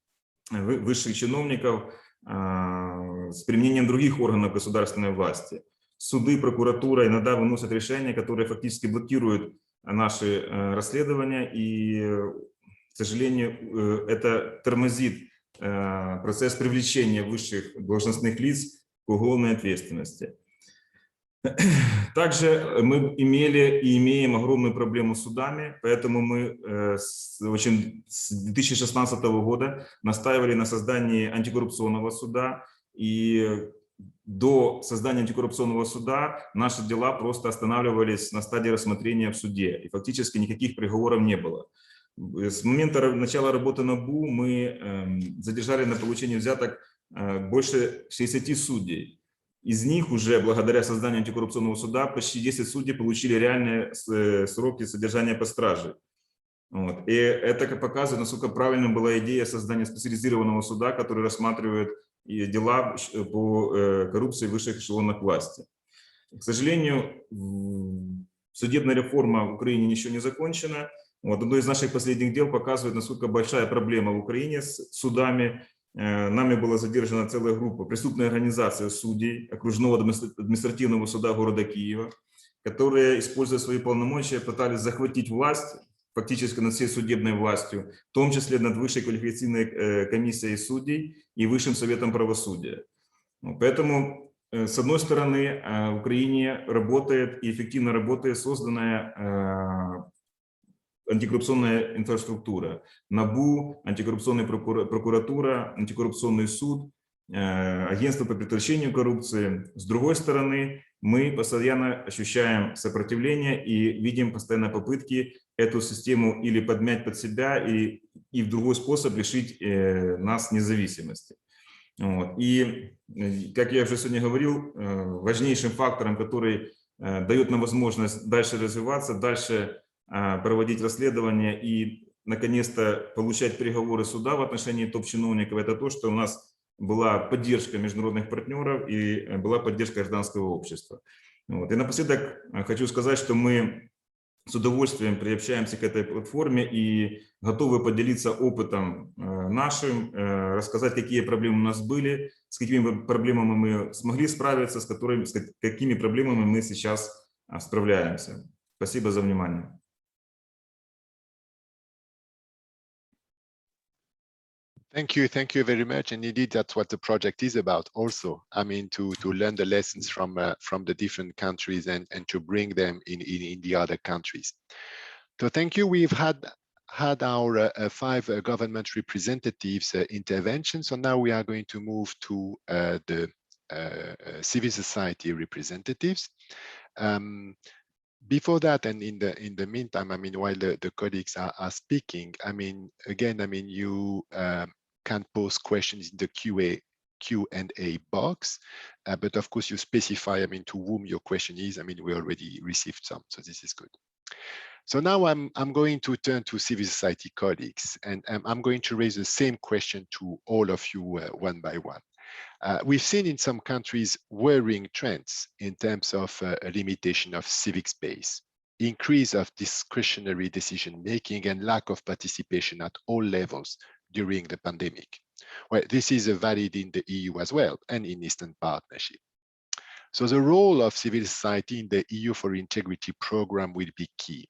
высших чиновников с применением других органов государственной власти. Суды, прокуратура иногда выносят решения, которые фактически блокируют наши расследования, и, к сожалению, это тормозит процесс привлечения высших должностных лиц к уголовной ответственности. Также мы имели и имеем огромную проблему с судами, поэтому мы с 2016 года настаивали на создании антикоррупционного суда, и до создания антикоррупционного суда наши дела просто останавливались на стадии рассмотрения в суде, и фактически никаких приговоров не было. С момента начала работы НАБУ мы задержали на получение взяток больше 60 судей. Из них уже благодаря созданию антикоррупционного суда почти 10 судей получили реальные сроки содержания под стражей. Вот. И это показывает, насколько правильной была идея создания специализированного суда, который рассматривает дела по коррупции в высших эшелонах власти. К сожалению, судебная реформа в Украине еще не закончена. Вот. Одно из наших последних дел показывает, насколько большая проблема в Украине с судами. Нами была задержана целая группа, преступная организация судей окружного административного суда города Киева, которые, используя свои полномочия, пытались захватить власть, фактически над всей судебной властью, в том числе над Высшей квалификационной комиссией судей и Высшим советом правосудия. Поэтому, с одной стороны, в Украине работает и эффективно работает созданная антикоррупционная инфраструктура, НАБУ, антикоррупционная прокуратура, антикоррупционный суд, агентство по предотвращению коррупции. С другой стороны, мы постоянно ощущаем сопротивление и видим постоянно попытки эту систему или подмять под себя, и в другой способ лишить нас независимости. Вот. И, как я уже сегодня говорил, важнейшим фактором, который дает нам возможность дальше развиваться, дальше проводить расследования и, наконец-то, получать приговоры суда в отношении топ-чиновников, это то, что у нас была поддержка международных партнеров и была поддержка гражданского общества. Вот. И напоследок хочу сказать, что мы с удовольствием приобщаемся к этой платформе и готовы поделиться опытом нашим, рассказать, какие проблемы у нас были, с какими проблемами мы смогли справиться, с какими проблемами мы сейчас справляемся. Спасибо за внимание. Thank you very much. And indeed, that's what the project is about also. I mean, to learn the lessons from the different countries and to bring them in the other countries. So thank you. We've had our 5 government representatives intervention. So now we are going to move to the civil society representatives. Before that, and in the meantime, I mean, while the colleagues are speaking, I mean, again, I mean, you can pose questions in the Q&A box, but of course you specify, I mean, to whom your question is. I mean, we already received some, so this is good. So now I'm going to turn to civil society colleagues, and I'm going to raise the same question to all of you one by one. We've seen in some countries worrying trends in terms of a limitation of civic space, increase of discretionary decision-making, and lack of participation at all levels during the pandemic. Well, this is valid in the EU as well and in Eastern Partnership. So the role of civil society in the EU for Integrity program will be key.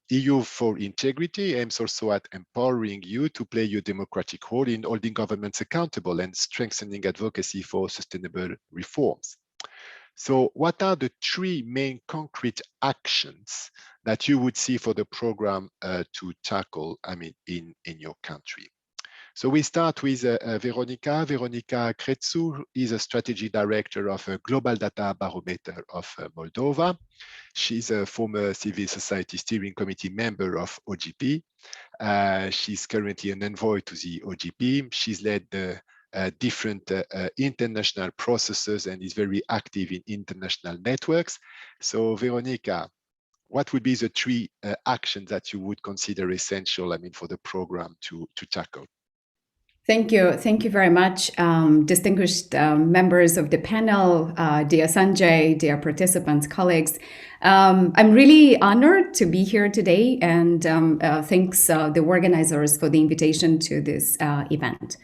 EU for Integrity aims also at empowering you to play your democratic role in holding governments accountable and strengthening advocacy for sustainable reforms. So what are the 3 main concrete actions that you would see for the program to tackle, I mean, in your country? So we start with Veronika. Veronika Kretsu is a strategy director of a Global Data Barometer of Moldova. She's a former civil society steering committee member of OGP. She's currently an envoy to the OGP. She's led the different international processes and is very active in international networks. So Veronika, what would be the three actions that you would consider essential, I mean, for the program to tackle? Thank you. Thank you very much, distinguished members of the panel, dear Sanjay, dear participants, colleagues. I'm really honored to be here today, and thanks the organizers for the invitation to this event.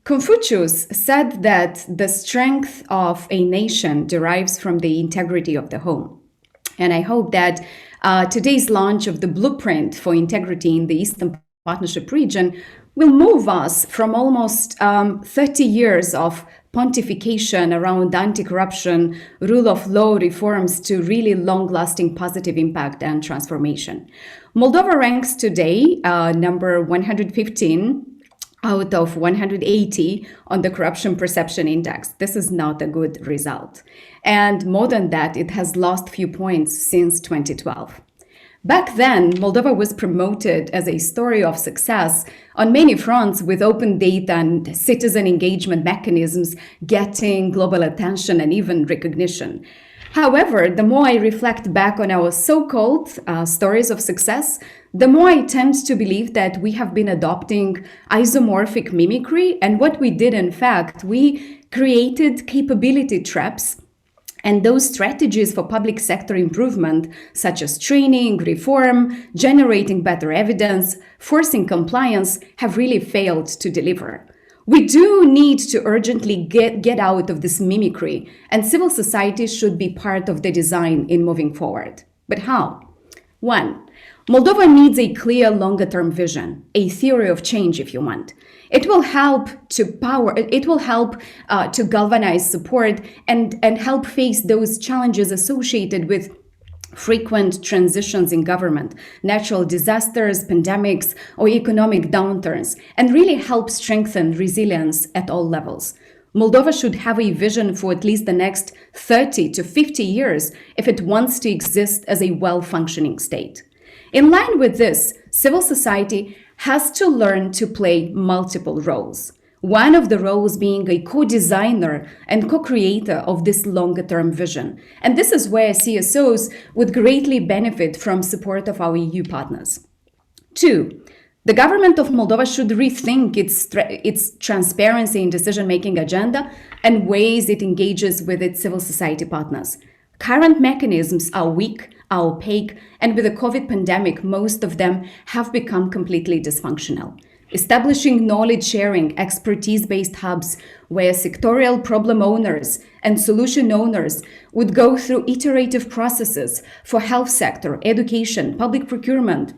Confucius said that the strength of a nation derives from the integrity of the home. And I hope that today's launch of the blueprint for integrity in the Eastern Partnership region will move us from almost 30 years of pontification around anti-corruption, rule of law reforms to really long-lasting positive impact and transformation. Moldova ranks today number 115 out of 180 on the Corruption Perception Index. This is not a good result. And more than that, it has lost few points since 2012. Back then, Moldova was promoted as a story of success on many fronts, with open data and citizen engagement mechanisms getting global attention and even recognition. However, the more I reflect back on our so-called stories of success, the more I tend to believe that we have been adopting isomorphic mimicry, and what we did, in fact, we created capability traps. And those strategies for public sector improvement, such as training, reform, generating better evidence, forcing compliance, have really failed to deliver. We do need to urgently get out of this mimicry, and civil society should be part of the design in moving forward. But how? 1. Moldova needs a clear longer-term vision, a theory of change, if you want. It will help to galvanize support and help face those challenges associated with frequent transitions in government, natural disasters, pandemics, or economic downturns, and really help strengthen resilience at all levels. Moldova should have a vision for at least the next 30 to 50 years if it wants to exist as a well-functioning state. In line with this, civil society has to learn to play multiple roles. One of the roles being a co-designer and co-creator of this longer-term vision. And this is where CSOs would greatly benefit from support of our EU partners. 2, the government of Moldova should rethink its transparency in decision-making agenda and ways it engages with its civil society partners. Current mechanisms are weak, are opaque, and with the COVID pandemic, most of them have become completely dysfunctional. Establishing knowledge-sharing, expertise-based hubs where sectorial problem owners and solution owners would go through iterative processes for health sector, education, public procurement,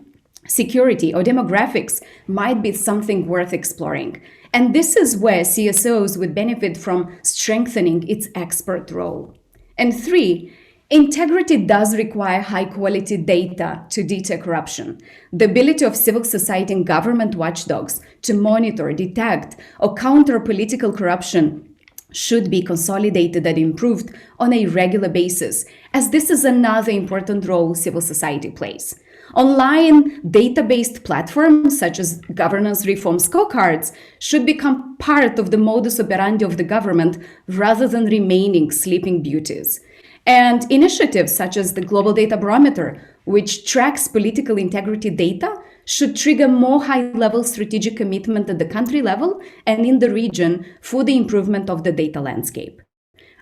security, or demographics might be something worth exploring. And this is where CSOs would benefit from strengthening its expert role. And 3, integrity does require high-quality data to deter corruption. The ability of civil society and government watchdogs to monitor, detect, or counter political corruption should be consolidated and improved on a regular basis, as this is another important role civil society plays. Online data-based platforms such as governance reform scorecards should become part of the modus operandi of the government rather than remaining sleeping beauties. And initiatives such as the Global Data Barometer, which tracks political integrity data, should trigger more high-level strategic commitment at the country level and in the region for the improvement of the data landscape.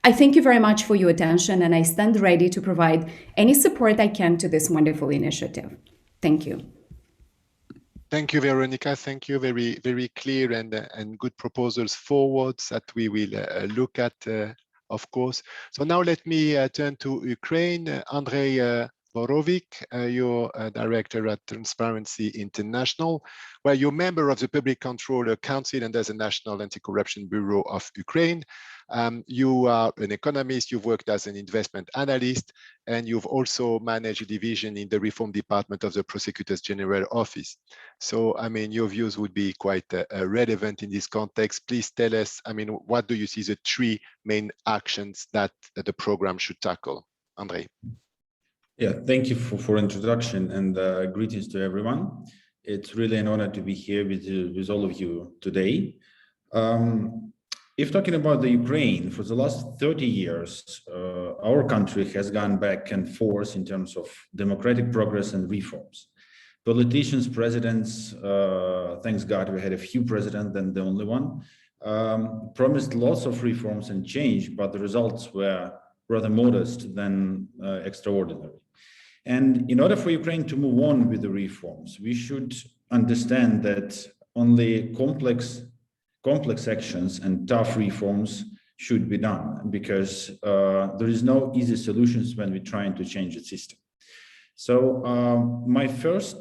I thank you very much for your attention, and I stand ready to provide any support I can to this wonderful initiative. Thank you. Thank you, Veronica. Thank you. Very, very clear and good proposals forwards that we will look at, of course. So now let me turn to Ukraine. Andrei Borovik, you're director at Transparency International, where you're member of the Public Controller Council and as a National Anti-Corruption Bureau of Ukraine. You are an economist, you've worked as an investment analyst, and you've also managed a division in the Reform Department of the Prosecutors General Office. So, I mean, your views would be quite relevant in this context. Please tell us, I mean, what do you see the 3 main actions that the program should tackle? Andrei. Yeah, thank you for introduction, and greetings to everyone. It's really an honor to be here with all of you today. if talking about the Ukraine, for the last 30 years, our country has gone back and forth in terms of democratic progress and reforms. Politicians, presidents, thanks God we had a few presidents than the only one, promised lots of reforms and change, but the results were rather modest than extraordinary. And in order for Ukraine to move on with the reforms, we should understand that only complex actions and tough reforms should be done, because there is no easy solutions when we're trying to change the system. So my first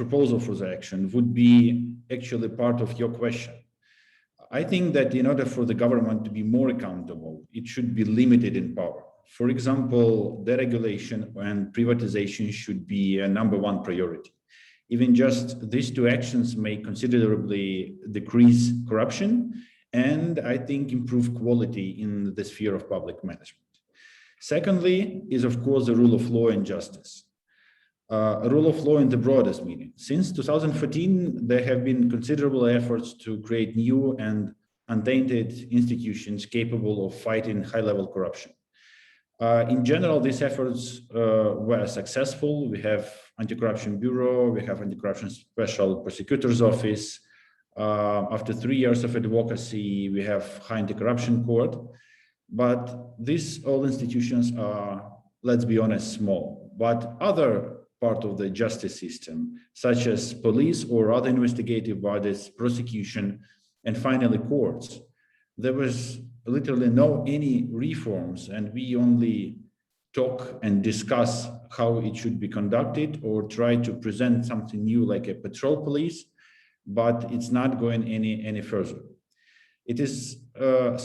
proposal for the action would be actually part of your question. I think that in order for the government to be more accountable, it should be limited in power. For example, deregulation and privatization should be a #1 priority. Even just these two actions may considerably decrease corruption and I think improve quality in the sphere of public management. Secondly is, of course, the rule of law and justice. A rule of law in the broadest meaning. Since 2014, there have been considerable efforts to create new and untainted institutions capable of fighting high-level corruption. In general, these efforts were successful. We have Anti-Corruption Bureau, we have Anti-Corruption Special Prosecutors Office. After 3 years of advocacy, we have High Anti-Corruption Court. But these all institutions are, let's be honest, small. But other part of the justice system, such as police or other investigative bodies, prosecution, and finally courts, there was literally no any reforms, and we only talk and discuss how it should be conducted or try to present something new like a patrol police, but it's not going any further. It is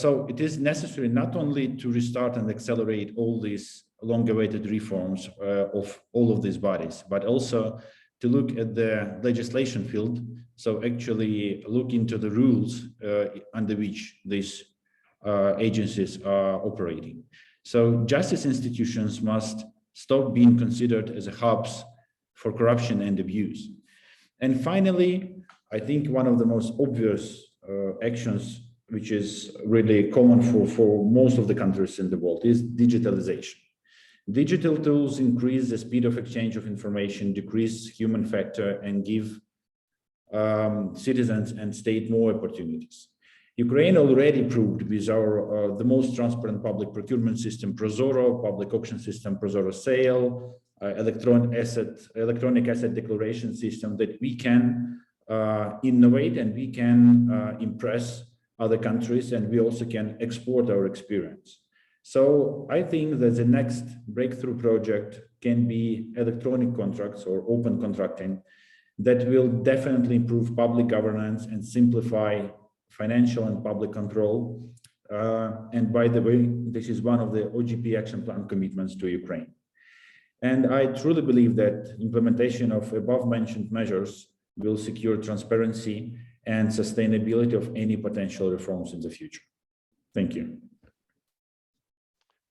so it is necessary not only to restart and accelerate all these long-awaited reforms of all of these bodies, but also to look at the legislation field. So actually look into the rules under which these agencies are operating. So justice institutions must stop being considered as hubs for corruption and abuse. And finally, I think one of the most obvious actions, which is really common for most of the countries in the world, is digitalization. Digital tools increase the speed of exchange of information, decrease human factor, and give citizens and state more opportunities. Ukraine already proved with our the most transparent public procurement system, ProZorro, public auction system, ProZorro Sale, electronic asset declaration system, that we can innovate and we can impress other countries, and we also can export our experience. So I think that the next breakthrough project can be electronic contracts or open contracting that will definitely improve public governance and simplify financial and public control. And by the way, this is one of the OGP action plan commitments to Ukraine. And I truly believe that implementation of above mentioned measures will secure transparency and sustainability of any potential reforms in the future. Thank you.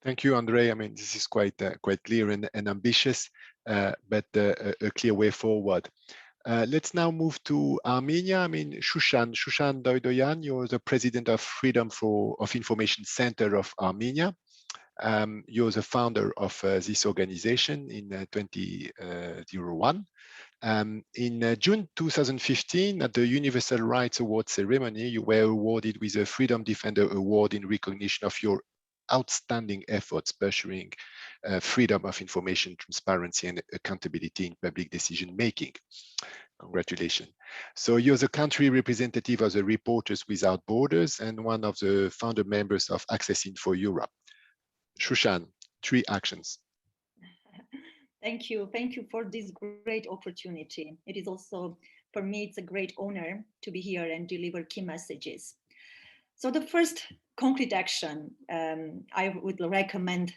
Thank you, Andrei. I mean, this is quite clear and ambitious, but a clear way forward. Let's now move to Armenia. I mean, Shushan Doidoyan, you're the president of Freedom of Information Center of Armenia. You're the founder of this organization in 2001. In June 2015, at the Universal Rights Award ceremony, you were awarded with a Freedom Defender Award in recognition of your outstanding efforts pursuing freedom of information, transparency, and accountability in public decision-making. Congratulations. So you're the country representative of the Reporters Without Borders and one of the founder members of Access Info Europe. Shushan, 3 actions. Thank you for this great opportunity. It is also, for me, it's a great honor to be here and deliver key messages. So the first concrete action I would recommend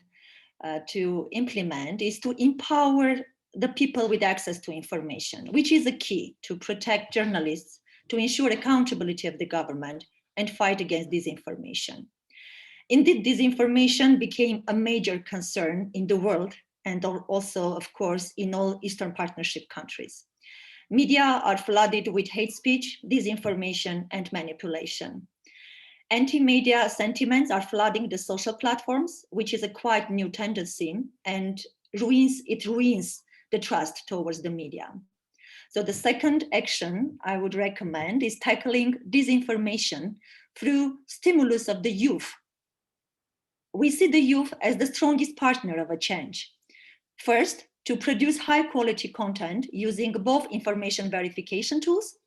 to implement is to empower the people with access to information, which is a key to protect journalists, to ensure accountability of the government, and fight against disinformation. Indeed, disinformation became a major concern in the world and also, of course, in all Eastern Partnership countries. Media are flooded with hate speech, disinformation, and manipulation. Anti-media sentiments are flooding the social platforms, which is a quite new tendency, and it ruins the trust towards the media. So the second action I would recommend is tackling disinformation through stimulus of the youth. We see the youth as the strongest partner of a change. First, to produce high quality content using both information verification tools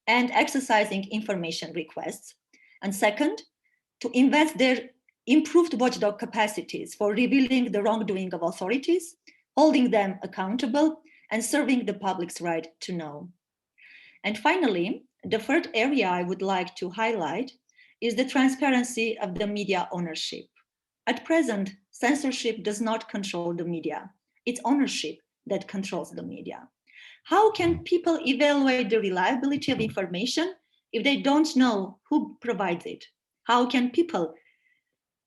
and exercising information requests. And second, to invest their improved watchdog capacities for revealing the wrongdoing of authorities, holding them accountable, and serving the public's right to know. And finally, the third area I would like to highlight is the transparency of the media ownership. At present, censorship does not control the media. It's ownership that controls the media. How can people evaluate the reliability of information if they don't know who provides it? How can people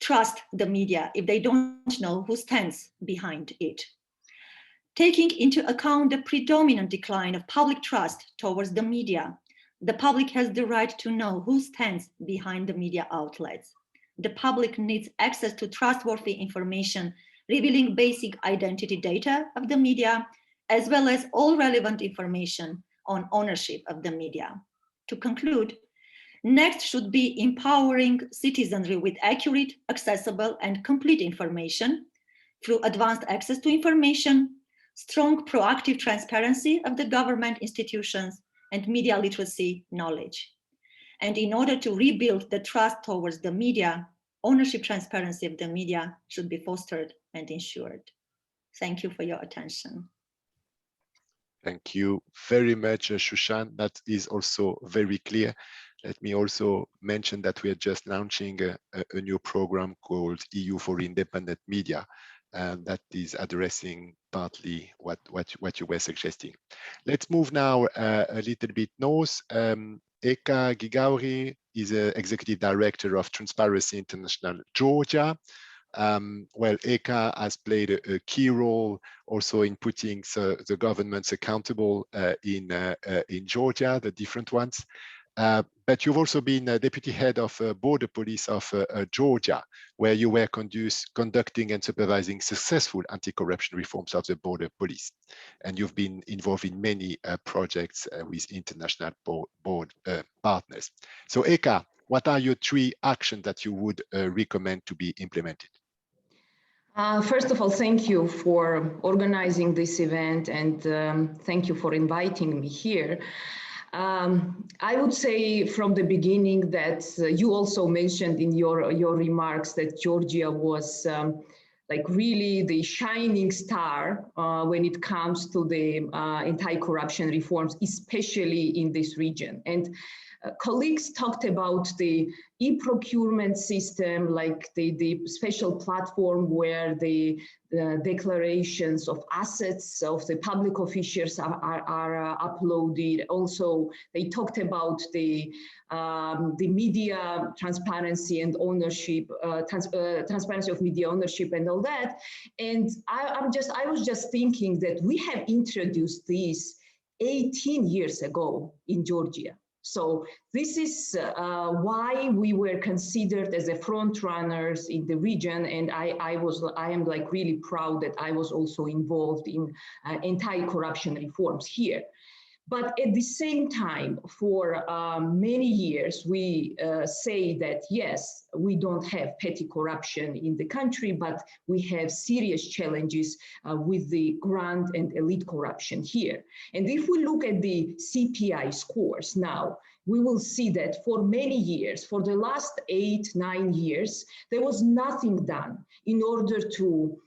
trust the media if they don't know who stands behind it? Taking into account the predominant decline of public trust towards the media, the public has the right to know who stands behind the media outlets. The public needs access to trustworthy information revealing basic identity data of the media, as well as all relevant information on ownership of the media. To conclude, next should be empowering citizenry with accurate, accessible, and complete information through advanced access to information, strong proactive transparency of the government institutions, and media literacy knowledge. And in order to rebuild the trust towards the media, ownership transparency of the media should be fostered and ensured. Thank you for your attention. Thank you very much, Shushan. That is also very clear. Let me also mention that we are just launching a new program called EU for Independent Media, and that is addressing partly what you were suggesting. Let's move now a little bit north. Eka Gigauri is Executive Director of Transparency International Georgia. Well, Eka has played a key role also in putting the governments accountable in Georgia, the different ones. But you've also been Deputy Head of Border Police of Georgia, where you were conducting and supervising successful anti-corruption reforms of the border police. And you've been involved in many projects with international board partners. So Eka, what are your 3 actions that you would recommend to be implemented? First of all, thank you for organizing this event, and thank you for inviting me here. I would say from the beginning that you also mentioned in your remarks that Georgia was like really the shining star when it comes to the anti-corruption reforms, especially in this region. And colleagues talked about the e-procurement system, like the special platform where the declarations of assets of the public officials are uploaded. Also, they talked about the media transparency and ownership, transparency of media ownership and all that. And I was just thinking that we have introduced this 18 years ago in Georgia. So this is why we were considered as a front runners in the region, and I am like really proud that I was also involved in anti-corruption reforms here. But at the same time, for many years, we say that, yes, we don't have petty corruption in the country, but we have serious challenges with the grand and elite corruption here. And if we look at the CPI scores now, we will see that for many years, for the last 8-9 years, there was nothing done in order to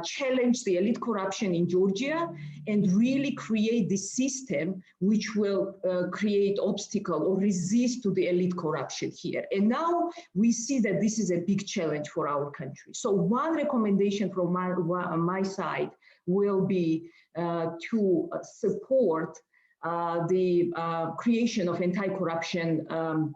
challenge the elite corruption in Georgia and really create the system which will create obstacle or resist to the elite corruption here. And now we see that this is a big challenge for our country. So one recommendation from my side will be to support the creation of anti-corruption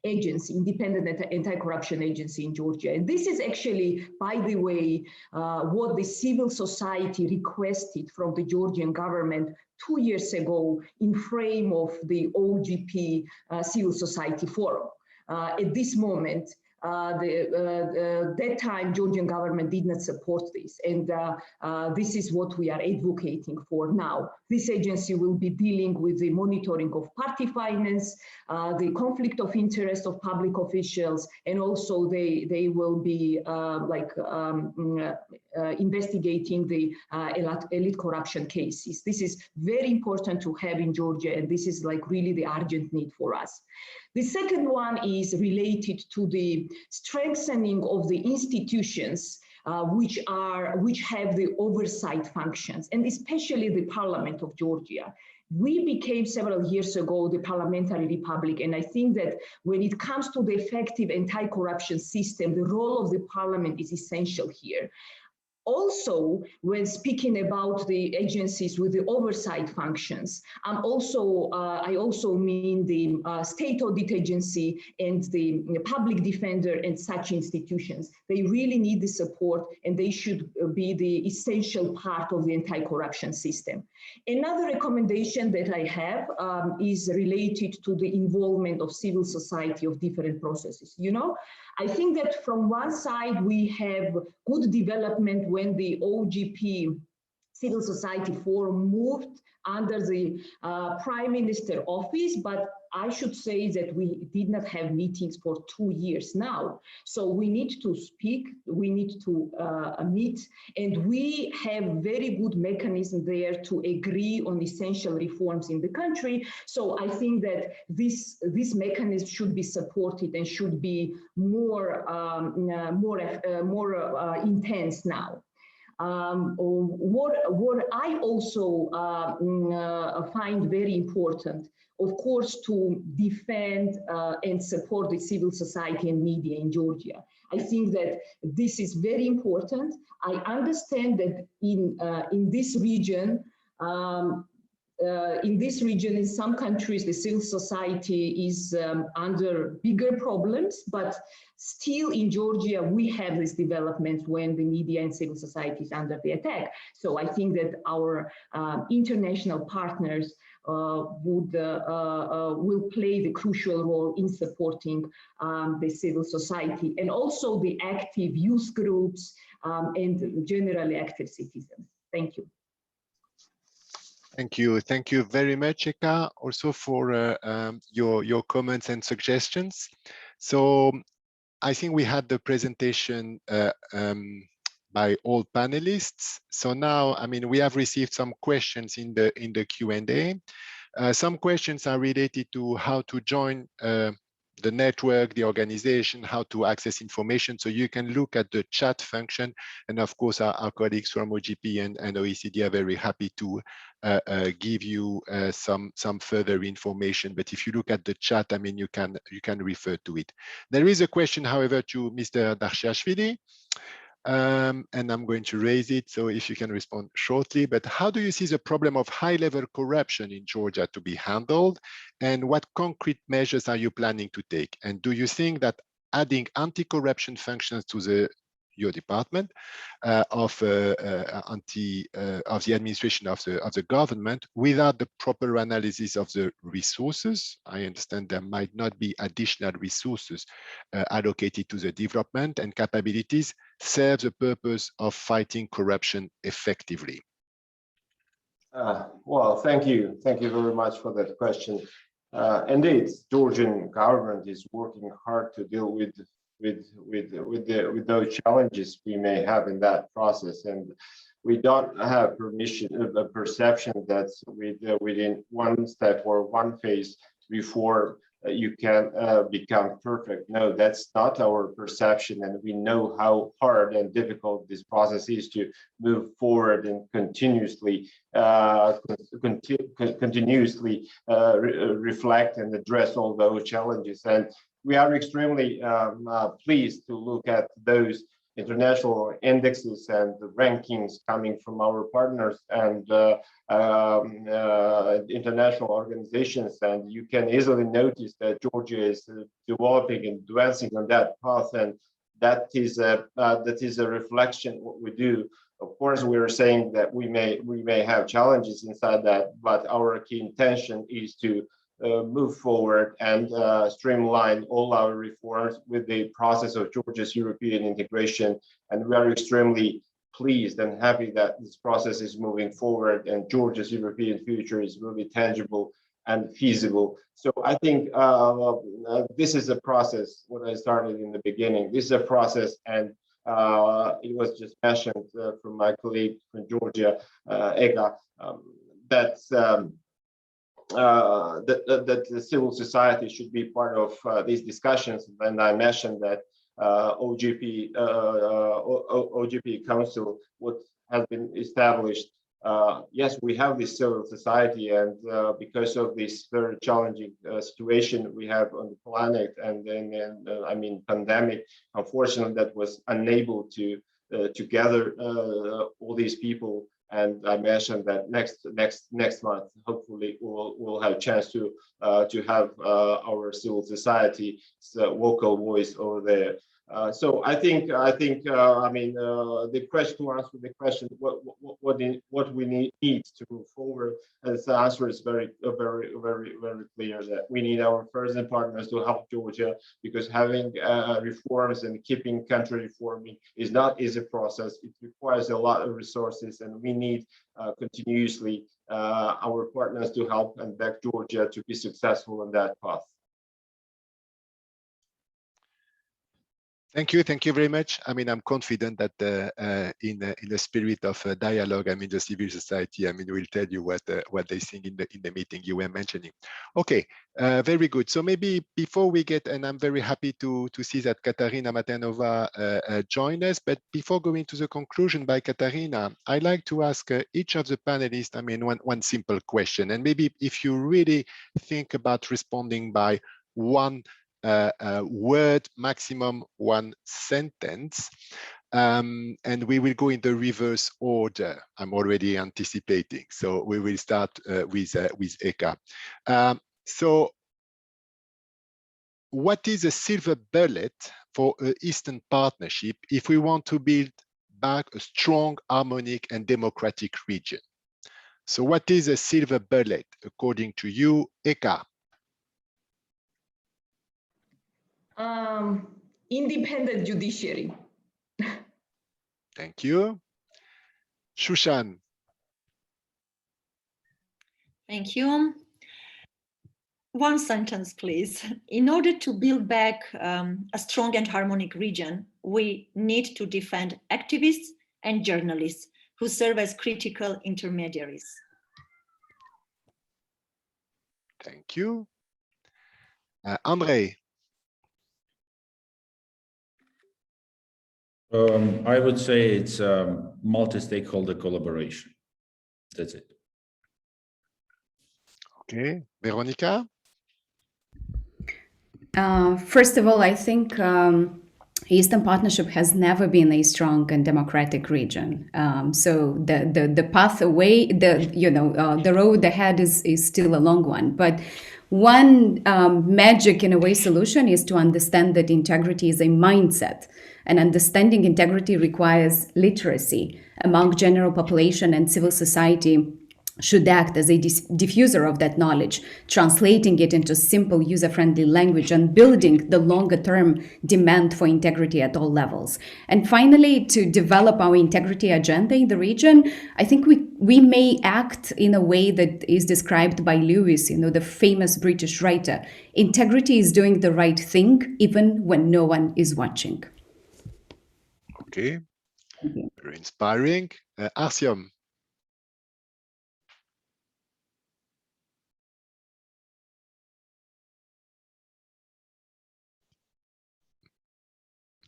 agency, independent anti-corruption agency in Georgia. And this is actually, by the way, what the civil society requested from the Georgian government 2 years ago in frame of the OGP Civil Society Forum. at this moment, that time Georgian government did not support this, and this is what we are advocating for now. This agency will be dealing with the monitoring of party finance, the conflict of interest of public officials, and also they will be investigating the elite corruption cases. This is very important to have in Georgia, and this is like really the urgent need for us. The second one is related to the strengthening of the institutions which have the oversight functions, and especially the Parliament of Georgia. We became several years ago the parliamentary republic, and I think that when it comes to the effective anti-corruption system, the role of the parliament is essential here. Also, when speaking about the agencies with the oversight functions, I also mean the state audit agency and the public defender and such institutions. They really need the support, and they should be the essential part of the anti-corruption system. Another recommendation that I have is related to the involvement of civil society of different processes. You know, I think that from one side we have good development when the OGP Civil Society Forum moved under the Prime Minister office, but I should say that we did not have meetings for 2 years now. So we need to speak, we need to meet, and we have very good mechanism there to agree on essential reforms in the country. So I think that this mechanism should be supported and should be more intense now. What I also find very important, of course, to defend and support the civil society and media in Georgia. I think that this is very important. I understand that in this region, in some countries, the civil society is under bigger problems, but still in Georgia, we have this development when the media and civil society is under the attack. So I think that our international partners will play the crucial role in supporting the civil society, and also the active youth groups and generally active citizens. Thank you. Thank you. Thank you very much, Eka, also for your comments and suggestions. So I think we had the presentation by all panelists. So now, I mean, we have received some questions in the Q&A. Some questions are related to how to join the network, the organization, how to access information. So you can look at the chat function. And of course, our colleagues from OGP and OECD are very happy to give you some further information. But if you look at the chat, I mean, you can refer to it. There is a question, however, to Mr. Darshashvili. And I'm going to raise it, so if you can respond shortly. But how do you see the problem of high-level corruption in Georgia to be handled? And what concrete measures are you planning to take? And do you think that adding anti-corruption functions to your department of the administration of the government without the proper analysis of the resources? I understand there might not be additional resources allocated to the development and capabilities serve the purpose of fighting corruption effectively? Well, thank you. Thank you very much for that question. Indeed, Georgian government is working hard to deal with those challenges we may have in that process, and we don't have a perception that within one step or one phase before you can become perfect. No, that's not our perception, and we know how hard and difficult this process is to move forward and continuously reflect and address all those challenges. And we are extremely pleased to look at those international indexes and the rankings coming from our partners and international organizations. And you can easily notice that Georgia is developing and advancing on that path. And that is a reflection of what we do. Of course, we are saying that we may have challenges inside that, but our key intention is to move forward and streamline all our reforms with the process of Georgia's European integration. And we are extremely pleased and happy that this process is moving forward and Georgia's European future is really tangible and feasible. So I think this is a process, what I started in the beginning. This is a process, and it was just mentioned from my colleague from Georgia, Ega, that the civil society should be part of these discussions. And I mentioned that OGP Council, what has been established. Yes, we have this civil society, and because of this very challenging situation we have on the planet, and then I mean pandemic, unfortunately, that was unable to gather all these people. And I mentioned that next month, hopefully, we'll have a chance to have our civil society's vocal voice over there. So I think I mean the question, to answer the question, what we need to move forward, and the answer is very clear, that we need our friends and partners to help Georgia, because having reforms and keeping country reforming is not easy process. It requires a lot of resources, and we need continuously our partners to help and back Georgia to be successful on that path. Thank you very much. I mean, I'm confident that in the spirit of dialogue, I mean, the civil society, I mean, will tell you what they think in the meeting you were mentioning. Okay, very good. So maybe before we get, and I'm very happy to see that Katarina Maternova joined us, but before going to the conclusion by Katarina, I'd like to ask each of the panelists, I mean, one simple question, and maybe if you really think about responding by one word, maximum one sentence, and we will go in the reverse order. I'm already anticipating, so we will start with Eka. So what is a silver bullet for an Eastern Partnership if we want to build back a strong, harmonic, and democratic region? So what is a silver bullet according to you, Eka? Independent judiciary. Thank you. Shushan. Thank you. One sentence, please. In order to build back a strong and harmonic region, we need to defend activists and journalists who serve as critical intermediaries. Thank you. Andrei. I would say it's multi-stakeholder collaboration. That's it. Okay, Veronica? First of all, I think Eastern Partnership has never been a strong and democratic region. So the pathway, the road ahead is still a long one. But one magic, in a way, solution is to understand that integrity is a mindset. And understanding integrity requires literacy among general population, and civil society should act as a diffuser of that knowledge, translating it into simple, user-friendly language and building the longer-term demand for integrity at all levels. And finally, to develop our integrity agenda in the region, I think we may act in a way that is described by Lewis, the famous British writer. Integrity is doing the right thing even when no one is watching. Okay, very inspiring. Artyom.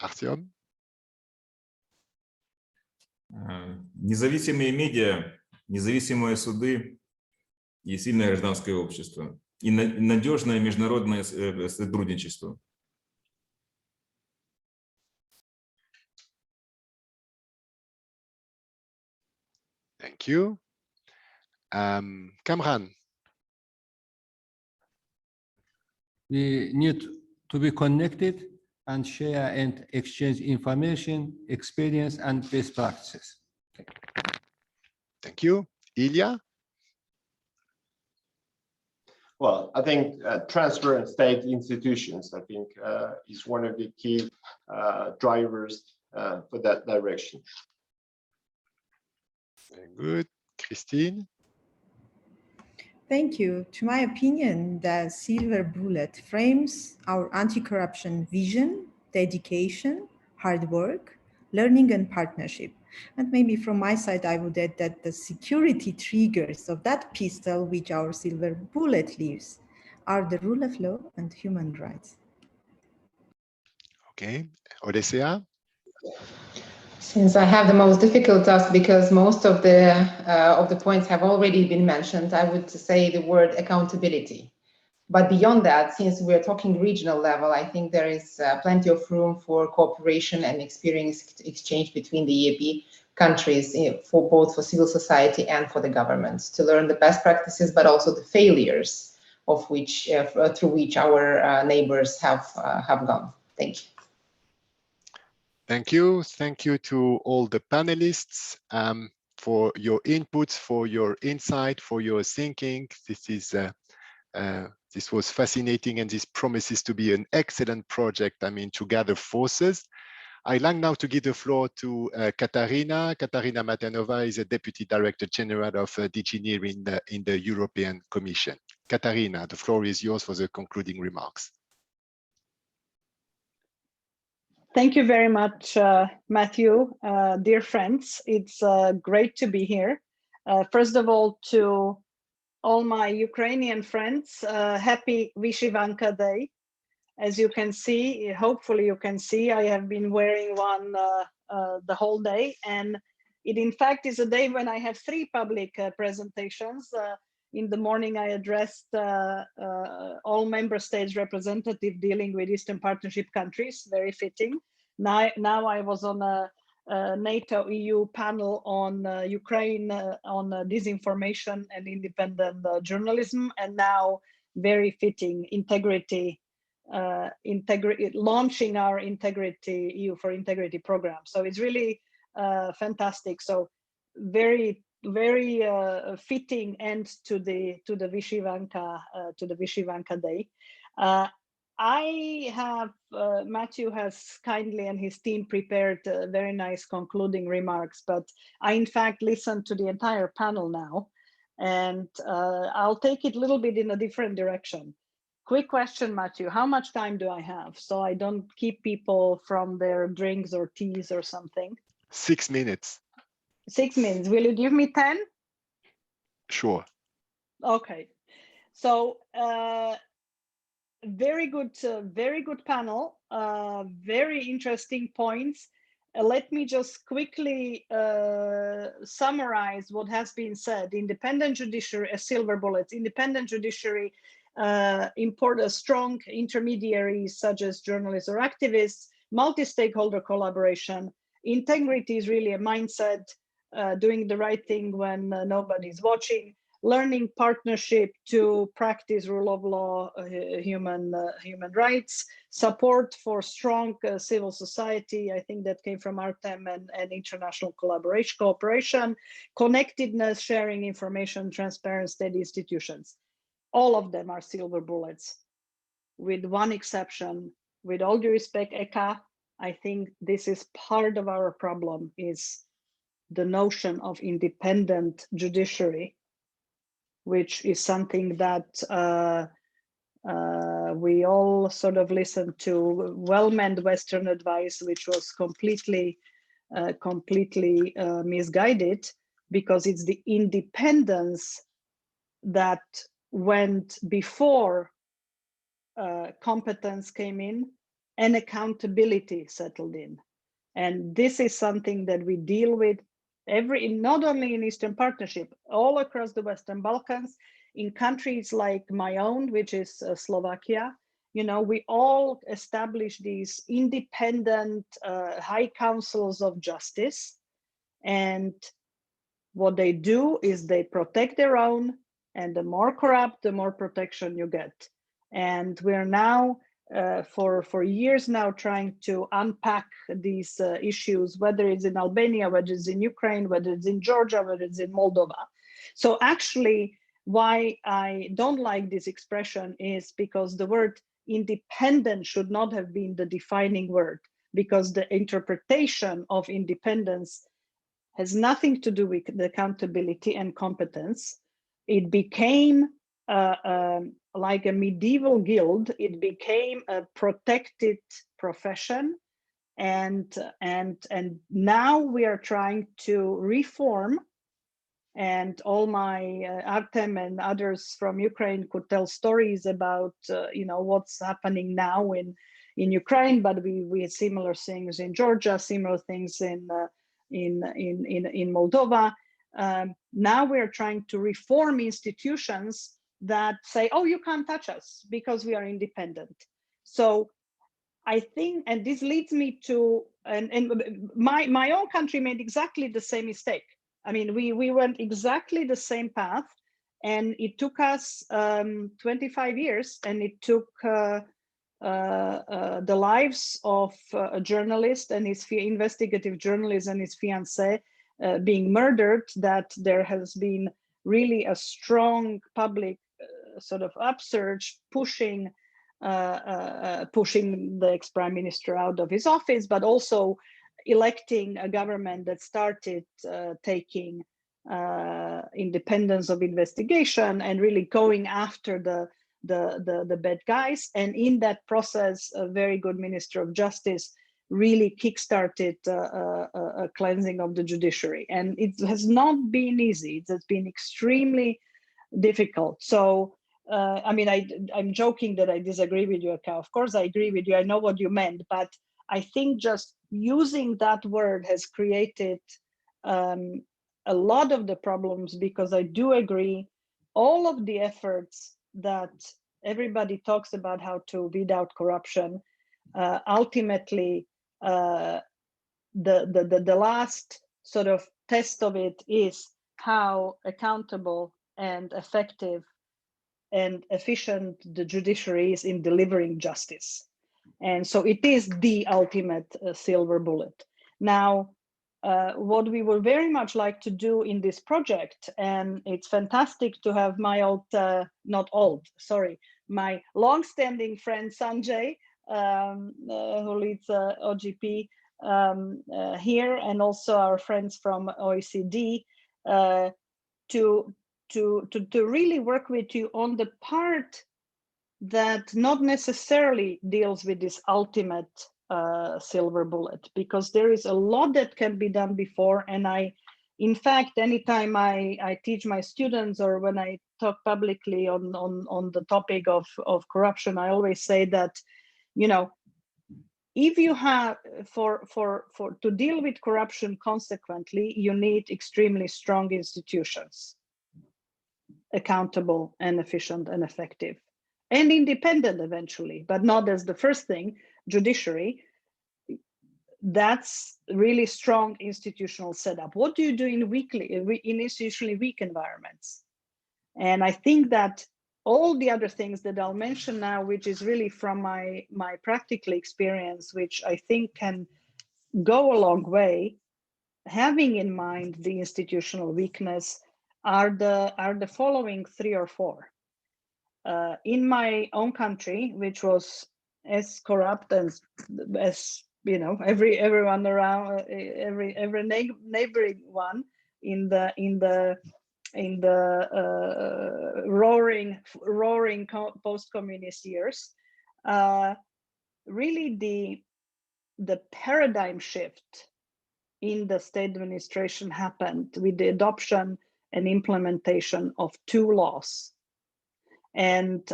Artyom. Независимые медиа, независимые суды и сильное гражданское общество, и надежное международное сотрудничество. Thank you. Kamran. We need to be connected and share and exchange information, experience, and best practices. Thank you. Ilya? Well, I think transparent state institutions, I think, is one of the key drivers for that direction. Very good. Christine? Thank you. To my opinion, the silver bullet frames our anti-corruption vision, dedication, hard work, learning and partnership. And maybe from my side, I would add that the security triggers of that pistol which our silver bullet leaves are the rule of law and human rights. Okay. Odysseia? Since I have the most difficult task because most of the points have already been mentioned, I would say the word accountability. But beyond that, since we're talking regional level, I think there is plenty of room for cooperation and experience exchange between the EAP countries for both for civil society and for the governments to learn the best practices, but also the failures of which through which our neighbors have gone. Thank you. Thank you. Thank you to all the panelists for your inputs, for your insight, for your thinking. This was fascinating, and this promises to be an excellent project, I mean, to gather forces. I'd like now to give the floor to Katarina. Katarina Matanova is a Deputy Director General of DG NIR in the European Commission. Katarina, the floor is yours for the concluding remarks. Thank you very much, Matthew. Dear friends, it's great to be here. First of all, to all my Ukrainian friends, happy Vyshyvanka Day. As you can see, hopefully you can see, I have been wearing one the whole day. And it in fact is a day when I have 3 public presentations. In the morning, I addressed all member states representative dealing with Eastern Partnership countries, very fitting. Now I was on a NATO EU panel on Ukraine on disinformation and independent journalism, and now very fitting launching our Integrity EU for Integrity program. So it's really fantastic. So very fitting end to the Vyshyvanka Day. I have Matthew has kindly and his team prepared very nice concluding remarks, but I in fact listened to the entire panel now, and I'll take it a little bit in a different direction. Quick question, Matthew, how much time do I have so I don't keep people from their drinks or teas or something? 6 minutes. 6 minutes. Will you give me 10? Sure. Okay. So very good panel, very interesting points. Let me just quickly summarize what has been said. Independent judiciary, silver bullets, independent judiciary, import a strong intermediaries such as journalists or activists, multi-stakeholder collaboration. Integrity is really a mindset, doing the right thing when nobody's watching. Learning partnership to practice rule of law, human rights, support for strong civil society. I think that came from Artem and international cooperation, connectedness, sharing information, transparent state institutions. All of them are silver bullets, with one exception. With all due respect, Eka, I think this is part of our problem, is the notion of independent judiciary, which is something that we all sort of listened to well-meant Western advice, which was completely misguided, because it's the independence that went before competence came in and accountability settled in. And this is something that we deal with not only in Eastern Partnership, all across the Western Balkans, in countries like my own, which is Slovakia. You know, we all establish these independent high councils of justice, and what they do is they protect their own, and the more corrupt, the more protection you get. And we're now for years now trying to unpack these issues, whether it's in Albania, whether it's in Ukraine, whether it's in Georgia, whether it's in Moldova. So actually, why I don't like this expression is because the word independent should not have been the defining word, because the interpretation of independence has nothing to do with the accountability and competence. It became like a medieval guild. It became a protected profession, and now we are trying to reform. And all my Artem and others from Ukraine could tell stories about what's happening now in Ukraine, but we had similar things in Georgia, similar things in Moldova. Now we're trying to reform institutions that say, oh, you can't touch us because we are independent. So I think, and this leads me to, and my own country made exactly the same mistake. I mean, we went exactly the same path, and it took us 25 years, and it took the lives of a journalist and his investigative journalist and his fiancée being murdered, that there has been really a strong public sort of upsurge pushing the ex-prime minister out of his office, but also electing a government that started taking independence of investigation and really going after the bad guys. And in that process, a very good Minister of Justice really kickstarted a cleansing of the judiciary. And it has not been easy. It has been extremely difficult. So, I mean, I'm joking that I disagree with you, Aka. Of course, I agree with you. I know what you meant, but I think just using that word has created a lot of the problems, because I do agree all of the efforts that everybody talks about how to weed out corruption, ultimately the last sort of test of it is how accountable and effective and efficient the judiciary is in delivering justice. And so it is the ultimate silver bullet. Now, what we would very much like to do in this project, and it's fantastic to have my my long-standing friend Sanjay, who leads OGP here, and also our friends from OECD, to really work with you on the part that not necessarily deals with this ultimate silver bullet, because there is a lot that can be done before. And in fact, anytime I teach my students, or when I talk publicly on the topic of corruption, I always say that, if you have to deal with corruption consequently, you need extremely strong institutions, accountable and efficient and effective and independent eventually, but not as the first thing. Judiciary, that's really strong institutional setup. What do you do in institutionally weak environments? And I think that all the other things that I'll mention now, which is really from my practical experience, which I think can go a long way, having in mind the institutional weakness, are the following 3 or 4. In my own country, which was as corrupt as everyone around, every neighboring one in the roaring post-communist years, really the paradigm shift in the state administration happened with the adoption and implementation of 2 laws. And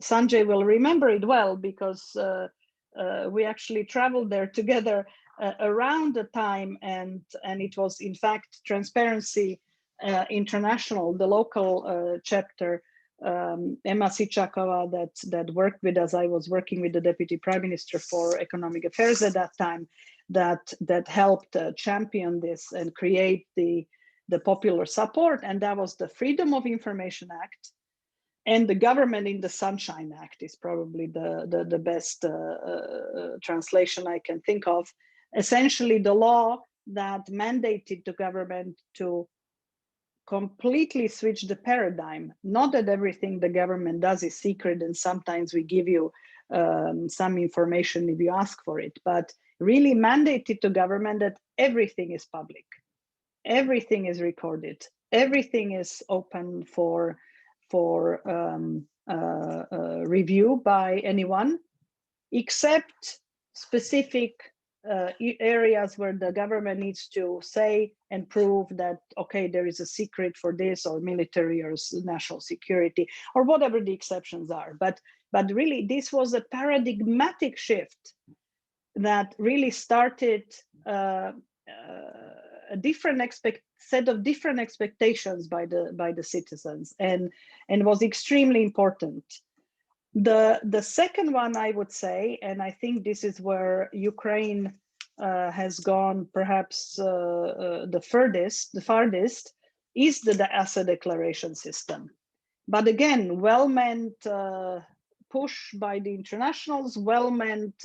Sanjay will remember it well, because we actually traveled there together around the time, and it was in fact Transparency International, the local chapter, Emma Sichakova, that worked with us. I was working with the Deputy Prime Minister for Economic Affairs at that time, that helped champion this and create the popular support. And that was the Freedom of Information Act. And the Government in the Sunshine Act is probably the best translation I can think of. Essentially, the law that mandated the government to completely switched the paradigm. Not that everything the government does is secret, and sometimes we give you some information if you ask for it, but really mandated to government that everything is public, everything is recorded, everything is open for review by anyone, except specific areas where the government needs to say and prove that, okay, there is a secret for this, or military, or national security, or whatever the exceptions are. But really, this was a paradigmatic shift that really started a different set of different expectations by the citizens, and was extremely important. The second one, I would say, and I think this is where Ukraine has gone perhaps the farthest, is the asset declaration system. But again, well-meant push by the internationals, well-meant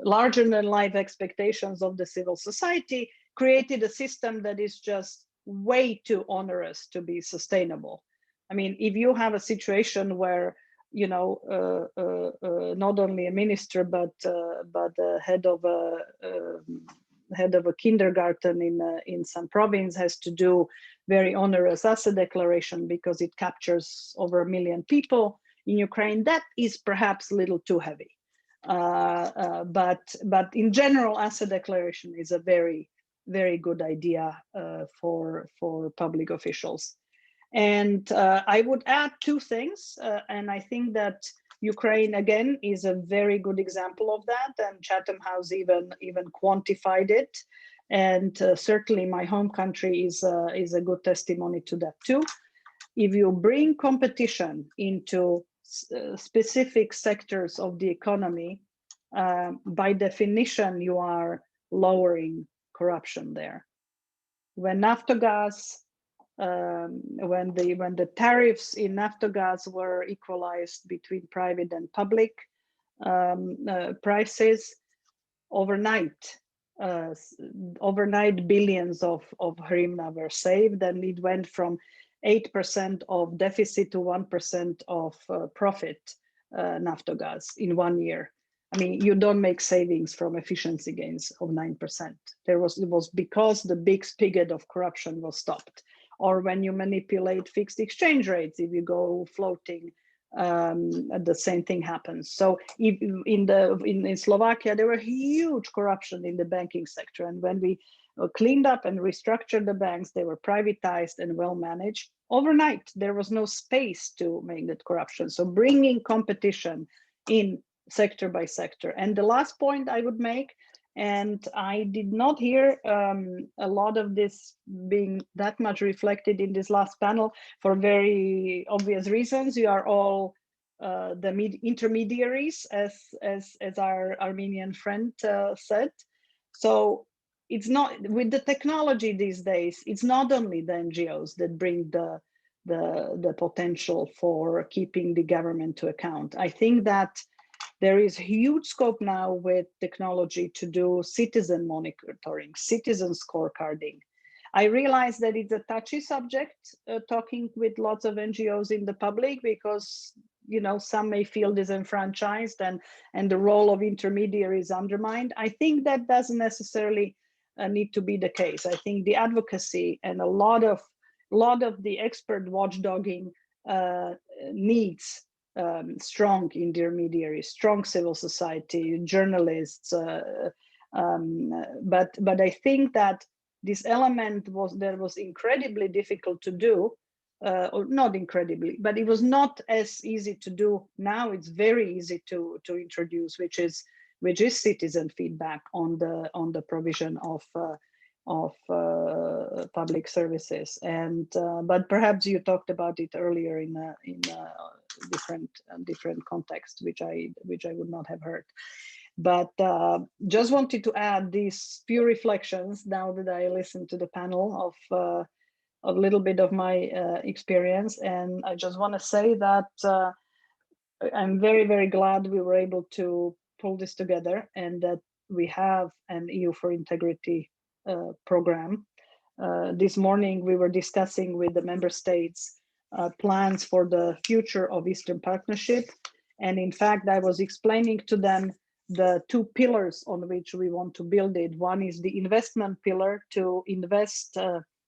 larger than life expectations of the civil society created a system that is just way too onerous to be sustainable. I mean, if you have a situation where, you know, not only a minister but the head of a kindergarten in some province has to do very onerous asset declaration because it captures over 1 million people in Ukraine, that is perhaps a little too heavy. But in general, asset declaration is a very, very good idea for public officials. And I would add two things, and I think that Ukraine again is a very good example of that, and Chatham House even quantified it, and certainly my home country is a good testimony to that too. If you bring competition into specific sectors of the economy, by definition you are lowering corruption there. When Naftogaz when the tariffs in Naftogaz were equalized between private and public prices, overnight billions of hryvnia were saved, and it went from 8% of deficit to 1% of profit, Naftogaz, in 1 year. I mean, you don't make savings from efficiency gains of 9%. It was because the big spigot of corruption was stopped. Or when you manipulate fixed exchange rates, if you go floating, the same thing happens. So in Slovakia, there were huge corruption in the banking sector. And when we cleaned up and restructured the banks, they were privatized and well managed. Overnight, there was no space to make that corruption. So bringing competition in sector by sector. And the last point I would make, and I did not hear a lot of this being that much reflected in this last panel for very obvious reasons. You are all the intermediaries, as our Armenian friend said. So it's not, with the technology these days, it's not only the NGOs that bring the potential for keeping the government to account. I think that there is huge scope now with technology to do citizen monitoring, citizen scorecarding. I realize that it's a touchy subject, talking with lots of NGOs in the public, because some may feel disenfranchised and the role of intermediaries undermined. I think that doesn't necessarily need to be the case. I think the advocacy and a lot of the expert watchdogging needs strong intermediaries, strong civil society, journalists. But I think that this element was incredibly difficult to do, or not incredibly, but it was not as easy to do. Now it's very easy to introduce, which is citizen feedback on the provision of public services. And but perhaps you talked about it earlier in different context, which I would not have heard. But just wanted to add these few reflections now that I listened to the panel of a little bit of my experience. And I just want to say that I'm very, very glad we were able to pull this together, and that we have an EU for Integrity program this morning we were discussing with the member states plans for the future of Eastern Partnership. And in fact, I was explaining to them the two pillars on which we want to build it. One is the investment pillar, to invest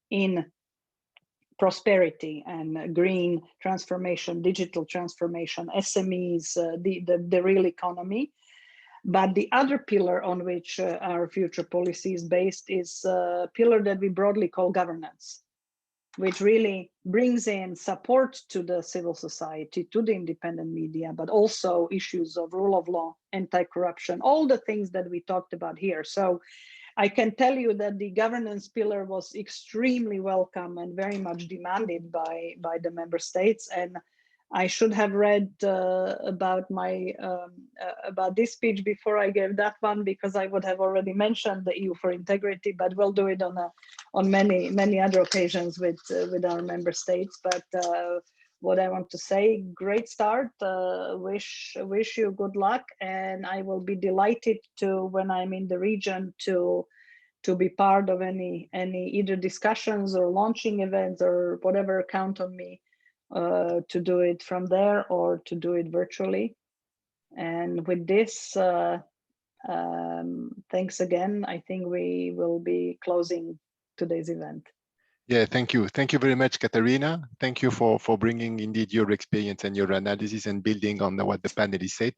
in prosperity and green transformation, digital transformation, SMEs, the real economy. But the other pillar on which our future policy is based is a pillar that we broadly call governance, which really brings in support to the civil society, to the independent media, but also issues of rule of law, anti-corruption, all the things that we talked about here. So I can tell you that the governance pillar was extremely welcome and very much demanded by the member states. And I should have read about my about this speech before I gave that one, because I would have already mentioned the EU for integrity, but we'll do it on many other occasions with our member states. But what I want to say, great start. Wish you good luck, and I will be delighted to, when I'm in the region, to be part of any either discussions or launching events or whatever. Count on me to do it from there or to do it virtually. And with this, thanks again. I think we will be closing today's event. Yeah, thank you. Thank you very much, Katarina. Thank you for bringing indeed your experience and your analysis and building on what the panelists said.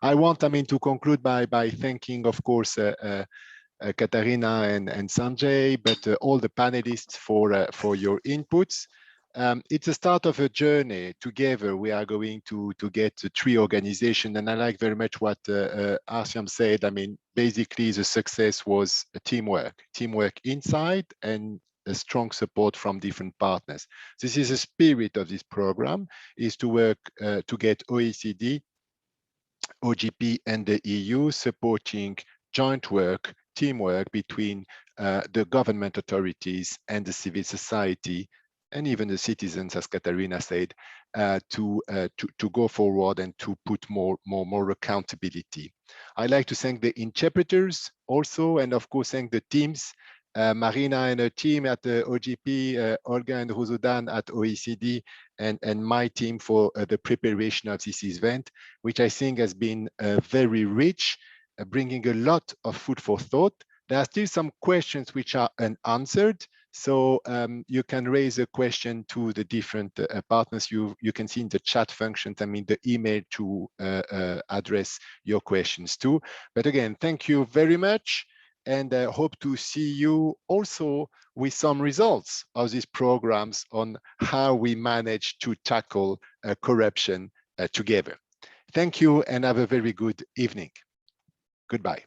I want, to conclude by thanking, of course, Katarina and Sanjay, but all the panelists for your inputs. It's a start of a journey. Together, we are going to get 3 organizations, and I like very much what Artyom said. Basically, the success was a teamwork inside and a strong support from different partners. This is the spirit of this program, is to work to get OECD, OGP, and the EU supporting joint work, teamwork between the government authorities and the civil society, and even the citizens, as Katarina said, to go forward and to put more accountability. I'd like to thank the interpreters also, and of course thank the teams, Marina and her team at the OGP, Olga and Ruzudan at OECD, and my team for the preparation of this event, which I think has been very rich, bringing a lot of food for thought. There are still some questions which are unanswered, so you can raise a question to the different partners. You can see in the chat function, the email to address your questions to. But again, thank you very much, and I hope to see you also with some results of these programs on how we manage to tackle corruption together. Thank you, and have a very good evening. Goodbye.